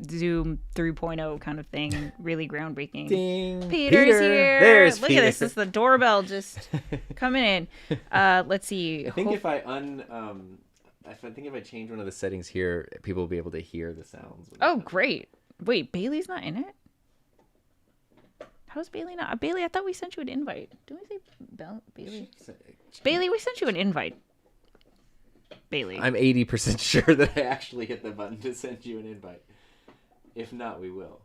Zoom 3.0 kind of thing, really groundbreaking. Ding. Peter's here. There's Look Peter. at this. This is the doorbell just coming in. Let's see. I think if I change one of the settings here, people will be able to hear the sounds. Oh, great. Wait, Bailey's not in it? How's Bailey not? Bailey, I thought we sent you an invite. Did we say Bailey? Bailey, we sent you an invite. Bailey. I'm 80% sure that I actually hit the button to send you an invite. If not, we will.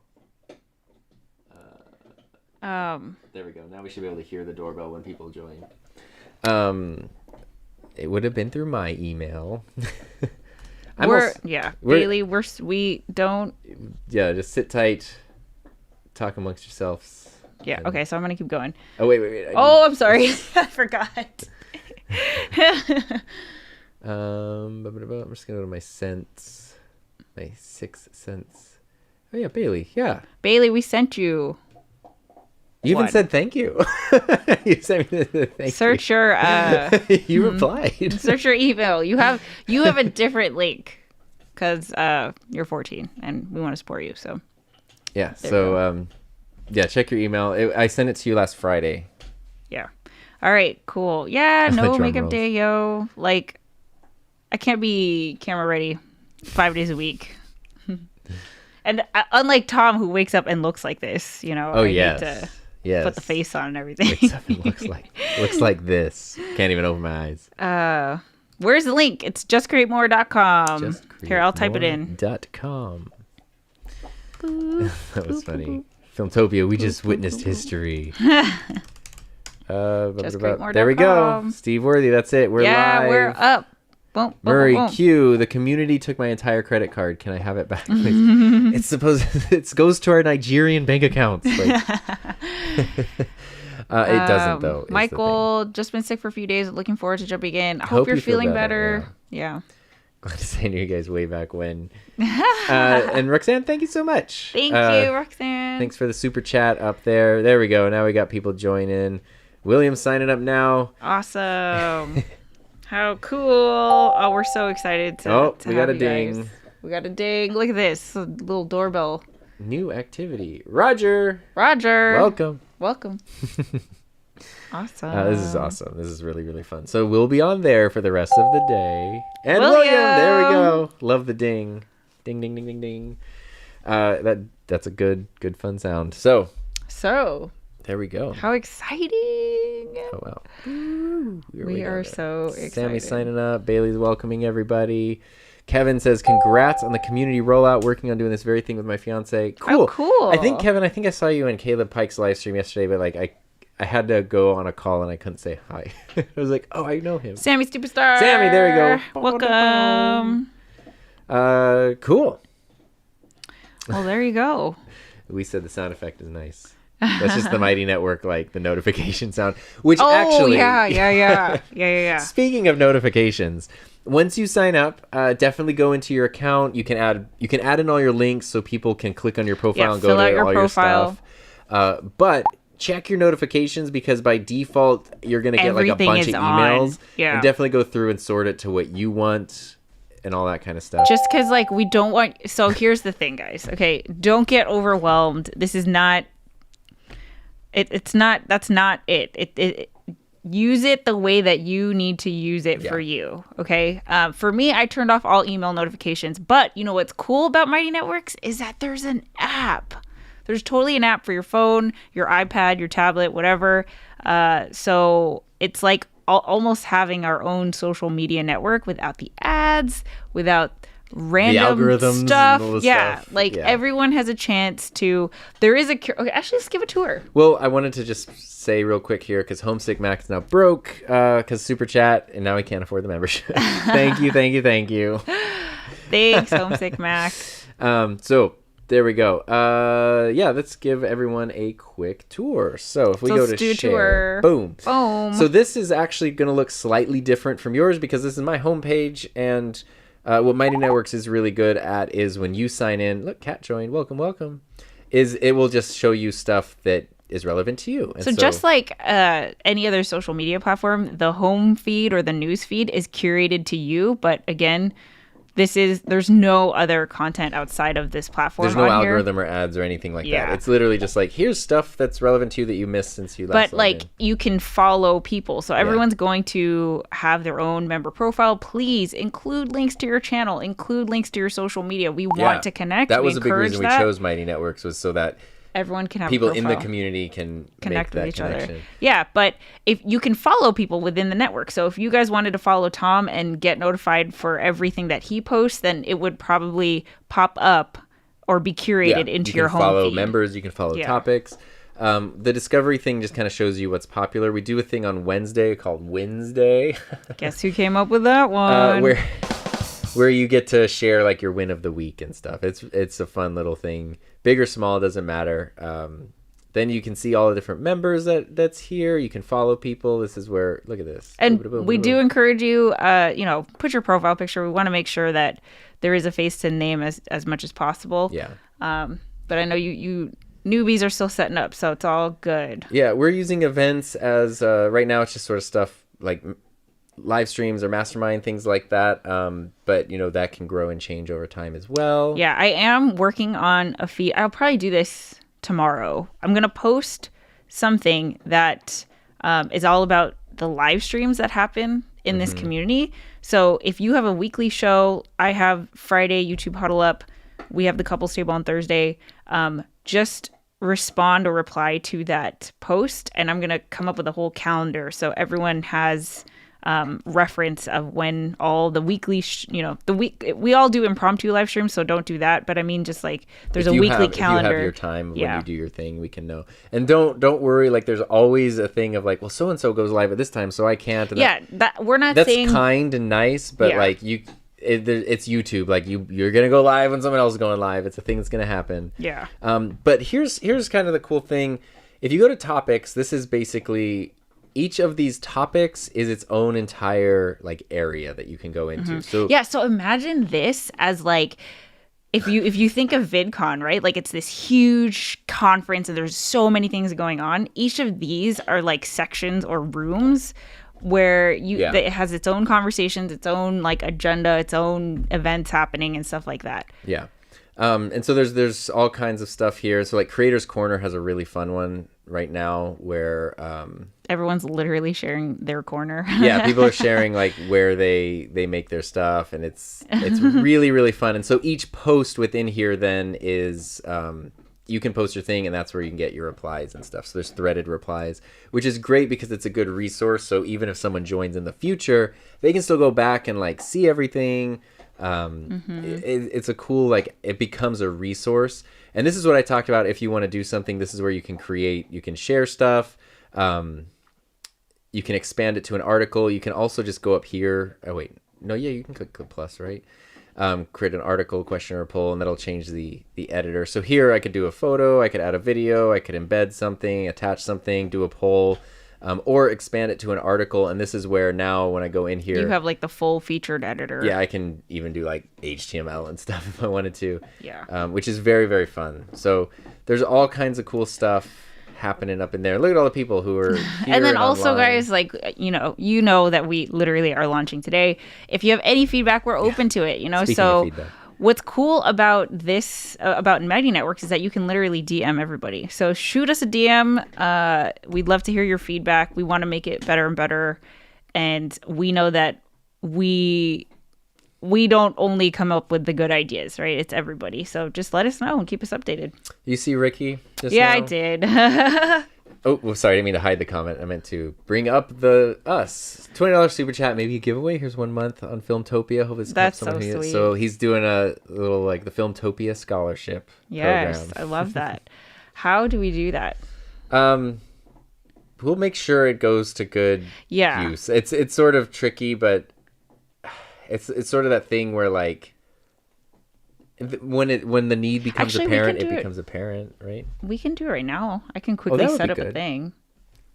There we go. Now we should be able to hear the doorbell when people join. It would have been through my email. Bailey, we don't. Yeah, just sit tight. Talk amongst yourselves. Yeah. Okay. So I'm gonna keep going. Oh wait. I'm sorry. I forgot. I'm just gonna go to my cents. My 6 cents. Oh yeah, Bailey. Yeah. Bailey, we sent you. You even said thank you. You sent me the thank Search you. your. You replied. Search your email. You have a different link, because you're 14 and we want to support you. So. Yeah. So check your email. I sent it to you last Friday. Yeah. All right. Cool. Yeah. No makeup rolls. day, yo. Like, I can't be camera ready 5 days a week. And unlike Tom, who wakes up and looks like this, Oh, yes. Need to yes. put the face on and everything. Wakes up and looks like this. Can't even open my eyes. Where's the link? It's justcreatemore.com. Here, I'll type it in. .com. That was funny. Filmtopia, we just witnessed history. There we go. Steve Worthy, that's it. We're live. Yeah, we're up. Boom, Murray boom. Q, the community took my entire credit card. Can I have it back, please? It goes to our Nigerian bank accounts. Like, it doesn't though. Michael, just been sick for a few days. Looking forward to jumping in. I hope you're feeling better. Yeah. Glad to say I knew you guys way back when. And Roxanne, thank you so much. Thank you, Roxanne. Thanks for the super chat up there. There we go. Now we got people joining. William's signing up now. Awesome. How cool. Oh, we're so excited to we got a you ding. guys. We got a ding. Look at this. A little doorbell. New activity. Roger. Welcome. Awesome. This is awesome. This is really, really fun. So we'll be on there for the rest of the day. And William, there we go. Love the ding. Ding, ding, ding, ding, ding. That's a good fun sound. So there we go. How exciting. Oh, wow. We are so excited. Sammy's signing up. Bailey's welcoming everybody. Kevin says, congrats on the community rollout. Working on doing this very thing with my fiance. Cool. Oh, cool. I think, Kevin, I saw you in Caleb Pike's live stream yesterday, but I had to go on a call and I couldn't say hi. I was like, oh, I know him. Sammy Superstar. Sammy, there we go. Welcome. Cool. Well, there you go. We said the sound effect is nice. That's just the Mighty Network, like the notification sound, which actually. Yeah. Speaking of notifications, once you sign up, definitely go into your account. You can add in all your links so people can click on your profile and go to all your stuff. But check your notifications, because by default you're gonna get like a bunch of emails. Yeah. And definitely go through and sort it to what you want and all that kind of stuff. Just because we don't want. So here's the thing, guys. Okay, don't get overwhelmed. This is not. It's not. That's not it. It use it the way that you need to use it for you. Okay. For me, I turned off all email notifications. But you know what's cool about Mighty Networks is that there's an app. There's totally an app for your phone, your iPad, your tablet, whatever. So it's like almost having our own social media network without the ads, without random algorithms stuff. and all this Yeah, stuff. like Yeah. everyone has a chance to. There is a okay. Actually, let's give a tour. Well, I wanted to just say real quick here because Homesick Mac is now broke because Super Chat, and now he can't afford the membership. Thank you. Thanks, Homesick Mac. So there we go. Yeah, let's give everyone a quick tour. So if we go let's to do a share, tour. boom. Boom. So this is actually going to look slightly different from yours because this is my homepage, and what Mighty Networks is really good at is when you sign in. Look, Kat joined. Welcome. Is it will just show you stuff that is relevant to you. And so just like any other social media platform, the home feed or the news feed is curated to you. But again, there's no other content outside of this platform. There's no on algorithm or ads or anything like Yeah. that. It's literally just like, here's stuff that's relevant to you that you missed since you last But logged like in. you can follow people. So everyone's going to have their own member profile. Please include links to your channel, include links to your social media. We want to connect. That We was a big encourage reason we that. chose Mighty Networks, was so that Everyone can have people a in profile. the community can Connect make with that each connection. other. Yeah, but if you can follow people within the network. So if you guys wanted to follow Tom and get notified for everything that he posts, then it would probably pop up or be curated into your home You can follow feed. members, you can follow topics. The discovery thing just kind of shows you what's popular. We do a thing on Wednesday called Wednesday. Guess who came up with that one? Where you get to share like your win of the week and stuff. It's a fun little thing. Big or small, doesn't matter. Then you can see all the different members that's here. You can follow people. This is where, look at this. And we do encourage you, put your profile picture. We want to make sure that there is a face to name as much as possible. Yeah. But I know you newbies are still setting up, so it's all good. Yeah, we're using events as right now. It's just sort of stuff like live streams or mastermind, things like that. But that can grow and change over time as well. Yeah, I am working on a feed. I'll probably do this tomorrow. I'm gonna post something that is all about the live streams that happen in this community. So if you have a weekly show, I have Friday YouTube Huddle Up. We have the Couples Table on Thursday. Just respond or reply to that post, and I'm gonna come up with a whole calendar so everyone has reference of when all the weekly we all do impromptu live streams, so don't do that, but I mean just like there's a weekly calendar. If you have your time when you do your thing, we can know. And don't worry, like there's always a thing of like, well, so and so goes live at this time, so I can't. And that we're not that's saying kind and nice, but like it's YouTube. Like you're gonna go live when someone else is going live. It's a thing that's gonna happen. Yeah. But here's kind of the cool thing. If you go to topics, this is basically each of these topics is its own entire like area that you can go into. So imagine this as like if you think of VidCon, right? Like it's this huge conference and there's so many things going on. Each of these are like sections or rooms where it has its own conversations, its own like agenda, its own events happening and stuff like that. Yeah. And so there's all kinds of stuff here. So like Creators Corner has a really fun one right now where everyone's literally sharing their corner. Yeah, people are sharing like where they make their stuff, and it's really, really fun. And so each post within here then is you can post your thing, and that's where you can get your replies and stuff. So there's threaded replies, which is great because it's a good resource. So even if someone joins in the future, they can still go back and like see everything. It's a cool, like it becomes a resource. And this is what I talked about. If you want to do something, this is where you can create, you can share stuff. You can expand it to an article. You can also just go up here. Oh, wait. No, yeah, you can click the plus, right? Create an article, question, or poll, and that'll change the editor. So here I could do a photo, I could add a video, I could embed something, attach something, do a poll, or expand it to an article. And this is where now when I go in here, you have like the full featured editor. Yeah, I can even do like HTML and stuff if I wanted to. Yeah. Which is very, very fun. So there's all kinds of cool stuff happening up in there. Look at all the people who are here and then also online. guys, like you know that we literally are launching today. If you have any feedback, we're open to it. Speaking of feedback. What's cool about this about Mighty Networks is that you can literally DM everybody. So shoot us a DM. We'd love to hear your feedback. We want to make it better and better, and we know that we don't only come up with the good ideas, right? It's everybody. So just let us know and keep us updated. You see Ricky just Yeah, now? I did. Oh, well, sorry, I didn't mean to hide the comment. I meant to bring up the us $20 super chat, maybe a giveaway. Here's 1 month on Filmtopia. Hope it's That's someone so who needs it. sweet. So he's doing a little like the Filmtopia scholarship Yes, program. I love that. How do we do that? We'll make sure it goes to good Yeah. use. It's sort of tricky, but it's sort of that thing where like when the need becomes Actually, we apparent, can it do it. becomes apparent, right? We can do it right now. I can quickly that would set be up a good. thing.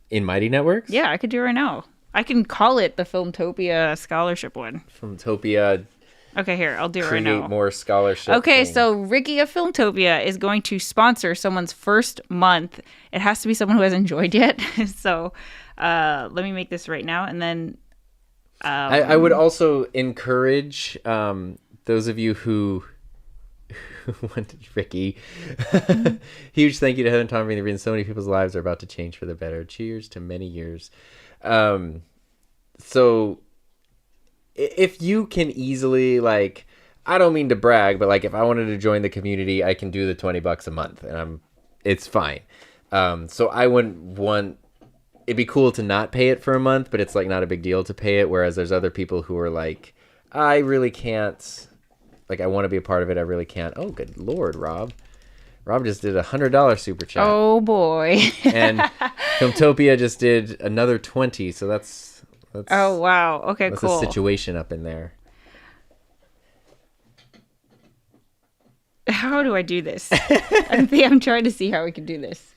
In Mighty Networks? Yeah, I could do it right now. I can call it the Filmtopia scholarship one. Filmtopia, Okay, here, I'll do it right create now. more scholarship. Okay, thing. so Ricky of Filmtopia is going to sponsor someone's first month. It has to be someone who hasn't joined yet. So let me make this right now, and then I would also encourage those of you who wanted Ricky. Huge thank you to Heather and Tom for the reason so many people's lives are about to change for the better. Cheers to many years. So if you can easily, like, I don't mean to brag, but like if I wanted to join the community, I can do the $20 a month, and it's fine. So I wouldn't want. It'd be cool to not pay it for a month, but it's like not a big deal to pay it. Whereas there's other people who are like, I really can't. Like, I want to be a part of it. I really can't. Oh, good Lord, Rob. Rob just did $100 super chat. oh boy. And Filmtopia just did another 20. So that's Oh wow. Okay, that's cool. a situation up in there. How do I do this? I'm trying to see how we can do this.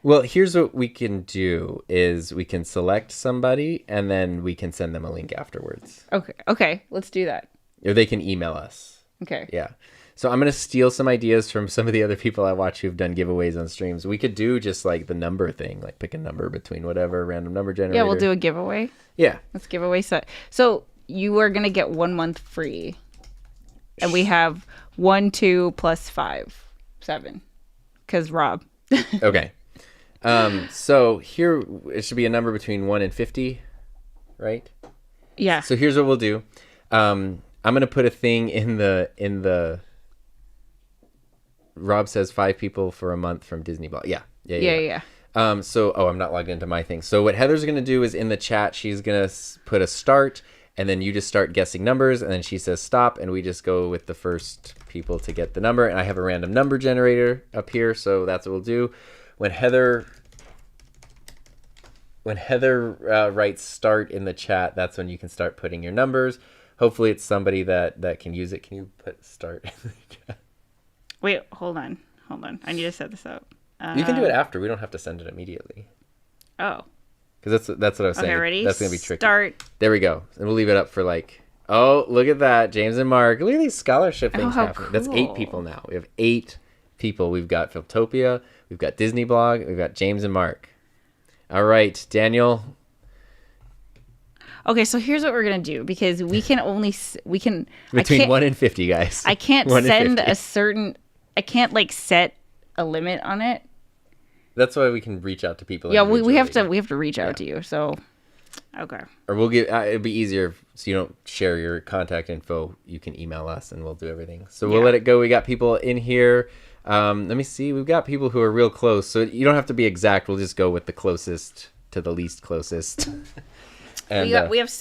Well, here's what we can do is we can select somebody and then we can send them a link afterwards. Okay, let's do that. Or they can email us. Okay. Yeah. So I'm going to steal some ideas from some of the other people I watch who've done giveaways on streams. We could do just like the number thing, like pick a number between whatever, random number generator. Yeah, we'll do a giveaway. Yeah. Let's give away so you are gonna get 1 month free. And we have 1, 2 plus 5, 7. Cause Rob. Okay. So here it should be a number between 1 and 50, right? Yeah. So here's what we'll do. I'm gonna put a thing in the. Rob says 5 people for a month from Disney Blog. Yeah. So I'm not logged into my thing. So what Heather's gonna do is in the chat she's gonna put a start, and then you just start guessing numbers, and then she says stop, and we just go with the first people to get the number. And I have a random number generator up here, so that's what we'll do. When Heather writes start in the chat, that's when you can start putting your numbers. Hopefully it's somebody that can use it. Can you put start in the chat? Wait, hold on. I need to set this up. You can do it after. We don't have to send it immediately. Oh. Because that's what I was saying. Okay, ready? That's going to be tricky. Start. There we go. And we'll leave it up for like, oh, look at that. James and Mark. Look at these scholarship things how happening. That's 8 cool. people now. We have 8 people. We've got Filmtopia. We've got Disney Blog. We've got James and Mark. All right, Daniel. Okay, so here's what we're gonna do because we can only Between 1 and 50, guys. I can't 1 and send 50. a certain. I can't like set a limit on it. That's why we can reach out to people. Yeah, we have individually. to reach out to you. So, okay. Or we'll give. It'd be easier so you don't share your contact info. You can email us and we'll do everything. So we'll let it go. We got people in here. Let me see. We've got people who are real close. So you don't have to be exact. We'll just go with the closest to the least closest. And we have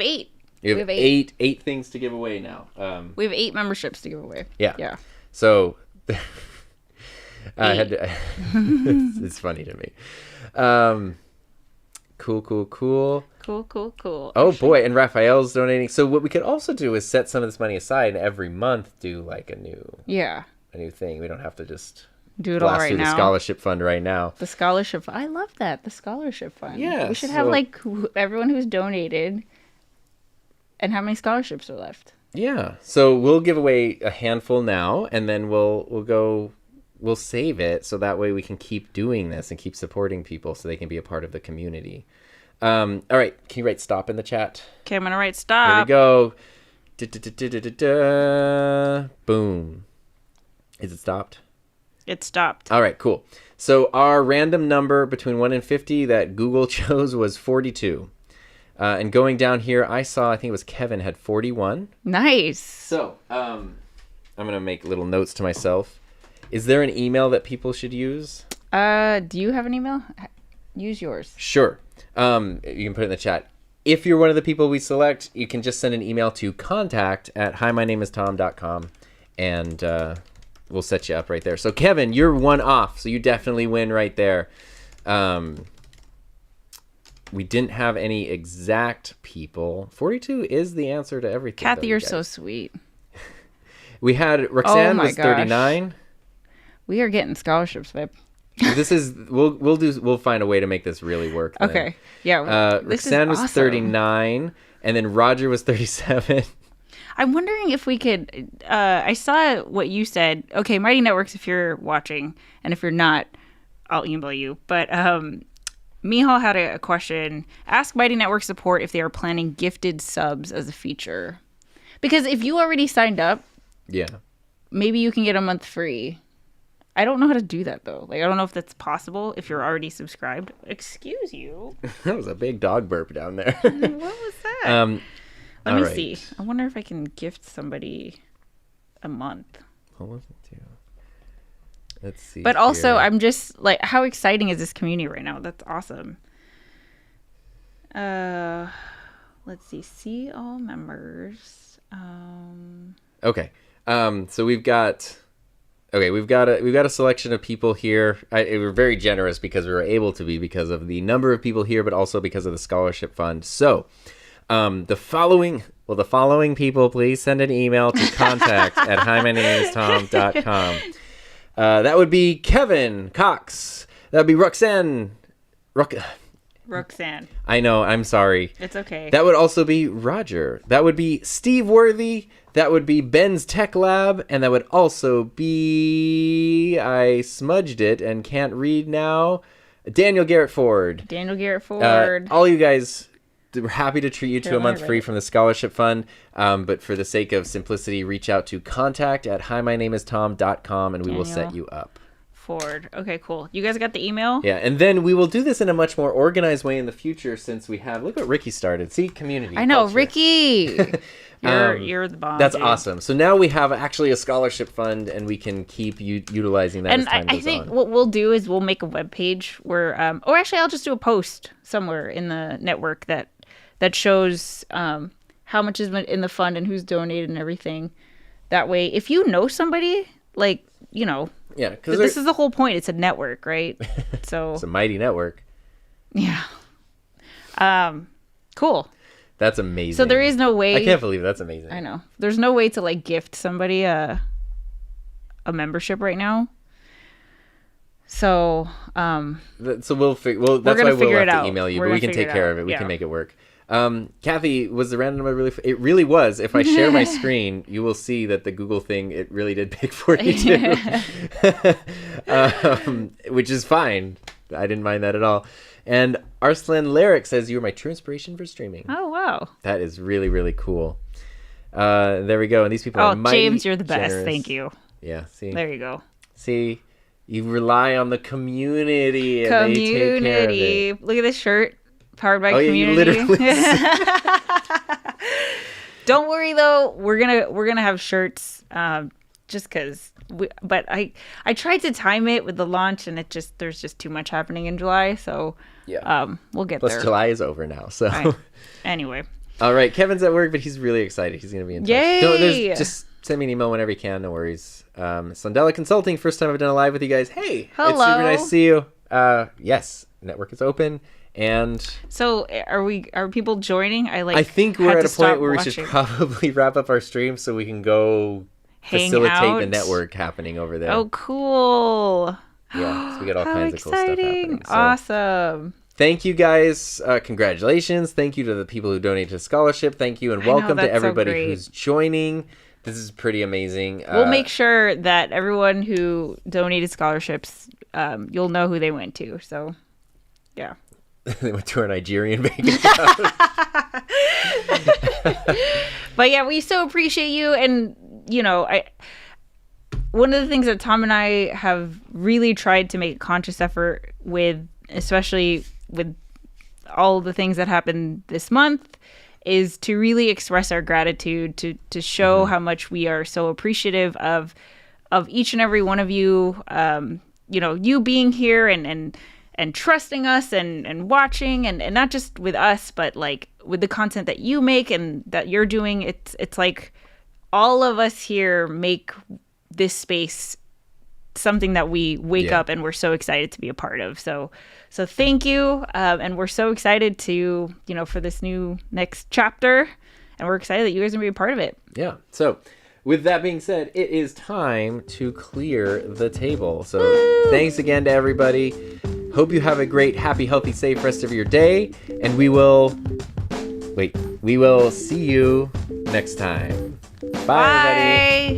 8. we have 8 things to give away now. We have 8 memberships to give away. Yeah. Yeah. So I had to, it's funny to me. Cool. Cool. Oh boy, and Raphael's donating. So what we could also do is set some of this money aside and every month do like a new thing. We don't have to just do it all blast right through the now. scholarship fund right now. The scholarship. I love that. The scholarship fund. Yeah, We should have like everyone who's donated and how many scholarships are left. Yeah. So we'll give away a handful now, and then we'll save it so that way we can keep doing this and keep supporting people so they can be a part of the community. All right. Can you write stop in the chat? Okay, I'm gonna write Here stop. we go. Boom. Is it stopped? It stopped. All right, cool. So our random number between 1 and 50 that Google chose was 42. And going down here, I think it was Kevin had 41. Nice. So I'm going to make little notes to myself. Is there an email that people should use? Do you have an email? use yours. Sure. You can put it in the chat. If you're one of the people we select, you can just send an email to contact@himynameistom.com, and we'll set you up right there. So Kevin, you're one off, so you definitely win right there. We didn't have any exact people. 42 is the answer to everything. Kathy, you're so sweet. We had Roxanne was 39. We are getting scholarships, babe. This is we'll find a way to make this really work. Then. Okay. Yeah. Roxanne was 39, and then Roger was 37. I'm wondering if we could. I saw what you said. Okay, Mighty Networks, if you're watching, and if you're not, I'll email you. But Mihal had a question. Ask Mighty Network support if they are planning gifted subs as a feature, because if you already signed up, yeah, maybe you can get a month free. I don't know how to do that, though. Like, I don't know if that's possible if you're already subscribed. Excuse you. That was a big dog burp down there. What was that? Let me see. I wonder if I can gift somebody a month. What was it too? Let's see. But also, I'm just, like, how exciting is this community right now? That's awesome. Let's see all members. Okay. So we've got a selection of people here. We're very generous because we were able to be because of the number of people here, but also because of the scholarship fund. So, the following people, please send an email to contact@himynameistom.com. That would be Kevin Cox. That would be Roxanne. Roxanne. I know. I'm sorry. It's okay. That would also be Roger. That would be Steve Worthy. That would be Ben's Tech Lab. And that would also be... I smudged it and can't read now. Daniel Garrett Ford. All you guys, we're happy to treat you to a month free from the scholarship fund. But for the sake of simplicity, reach out to contact@himynameistom.com and we will set you up. Ford. Okay, cool. You guys got the email? Yeah, and then we will do this in a much more organized way in the future since we have... Look what Ricky started. See? Community. I know. Culture. Ricky! You're the bomb. That's dude. awesome. So now we have actually a scholarship fund and we can keep utilizing that as time goes on. I think what we'll do is we'll make a web page where... or actually, I'll just do a post somewhere in the network that shows how much is in the fund and who's donated and everything. That way, if you know somebody, like, you know... Yeah, because this is the whole point. It's a network, right? So it's a mighty network. Yeah. Cool. That's amazing. So there is no way. I can't believe that's amazing. I know. There's no way to like gift somebody a membership right now. So so that's why we'll have to email you, but we can take care of it. We can make it work. Kathy, was the random number really? It really was. If I share my screen, you will see that the Google thing, it really did pick 42, which is fine. I didn't mind that at all. And Arslan Lyric says, "You were my true inspiration for streaming." Oh, wow. That is really, really cool. There we go. And these people are mighty James, you're the best. generous. Thank you. Yeah, see? There you go. See? You rely on the community and they take care of it. Look at this shirt. Powered by community. You literally Don't worry though, we're gonna have shirts just because. But I tried to time it with the launch, and there's just too much happening in July, so yeah, we'll get there. there. July is over now, so right. Anyway. All right, Kevin's at work, but he's really excited. He's gonna be in touch. Yay! Just send me an email whenever you can. No worries. Sundella Consulting. First time I've done a live with you guys. Hey, hello. It's super nice to see you. Yes, network is open. And so are people joining? I think we're at a point where we should probably wrap up our stream so we can go facilitate the network happening over there. Oh, cool. Yeah, so we got all kinds of cool stuff happening. So, awesome. Thank you guys. Congratulations. Thank you to the people who donated to scholarship. Thank you and welcome to everybody who's joining. This is pretty amazing. We'll make sure that everyone who donated scholarships, you'll know who they went to. So, yeah. They went to our Nigerian bank account. But yeah, we so appreciate you. And, you know, one of the things that Tom and I have really tried to make a conscious effort with, especially with all the things that happened this month, is to really express our gratitude, to show how much we are so appreciative of each and every one of you, you know, you being here and and trusting us and watching and not just with us, but like with the content that you make and that you're doing. It's like all of us here make this space something that we wake up and we're so excited to be a part of. So thank you. And we're so excited to, for this new next chapter. And we're excited that you guys are going to be a part of it. Yeah. So with that being said, it is time to clear the table. So thanks again to everybody. Hope you have a great, happy, healthy, safe rest of your day. And we will see you next time. Bye. Everybody.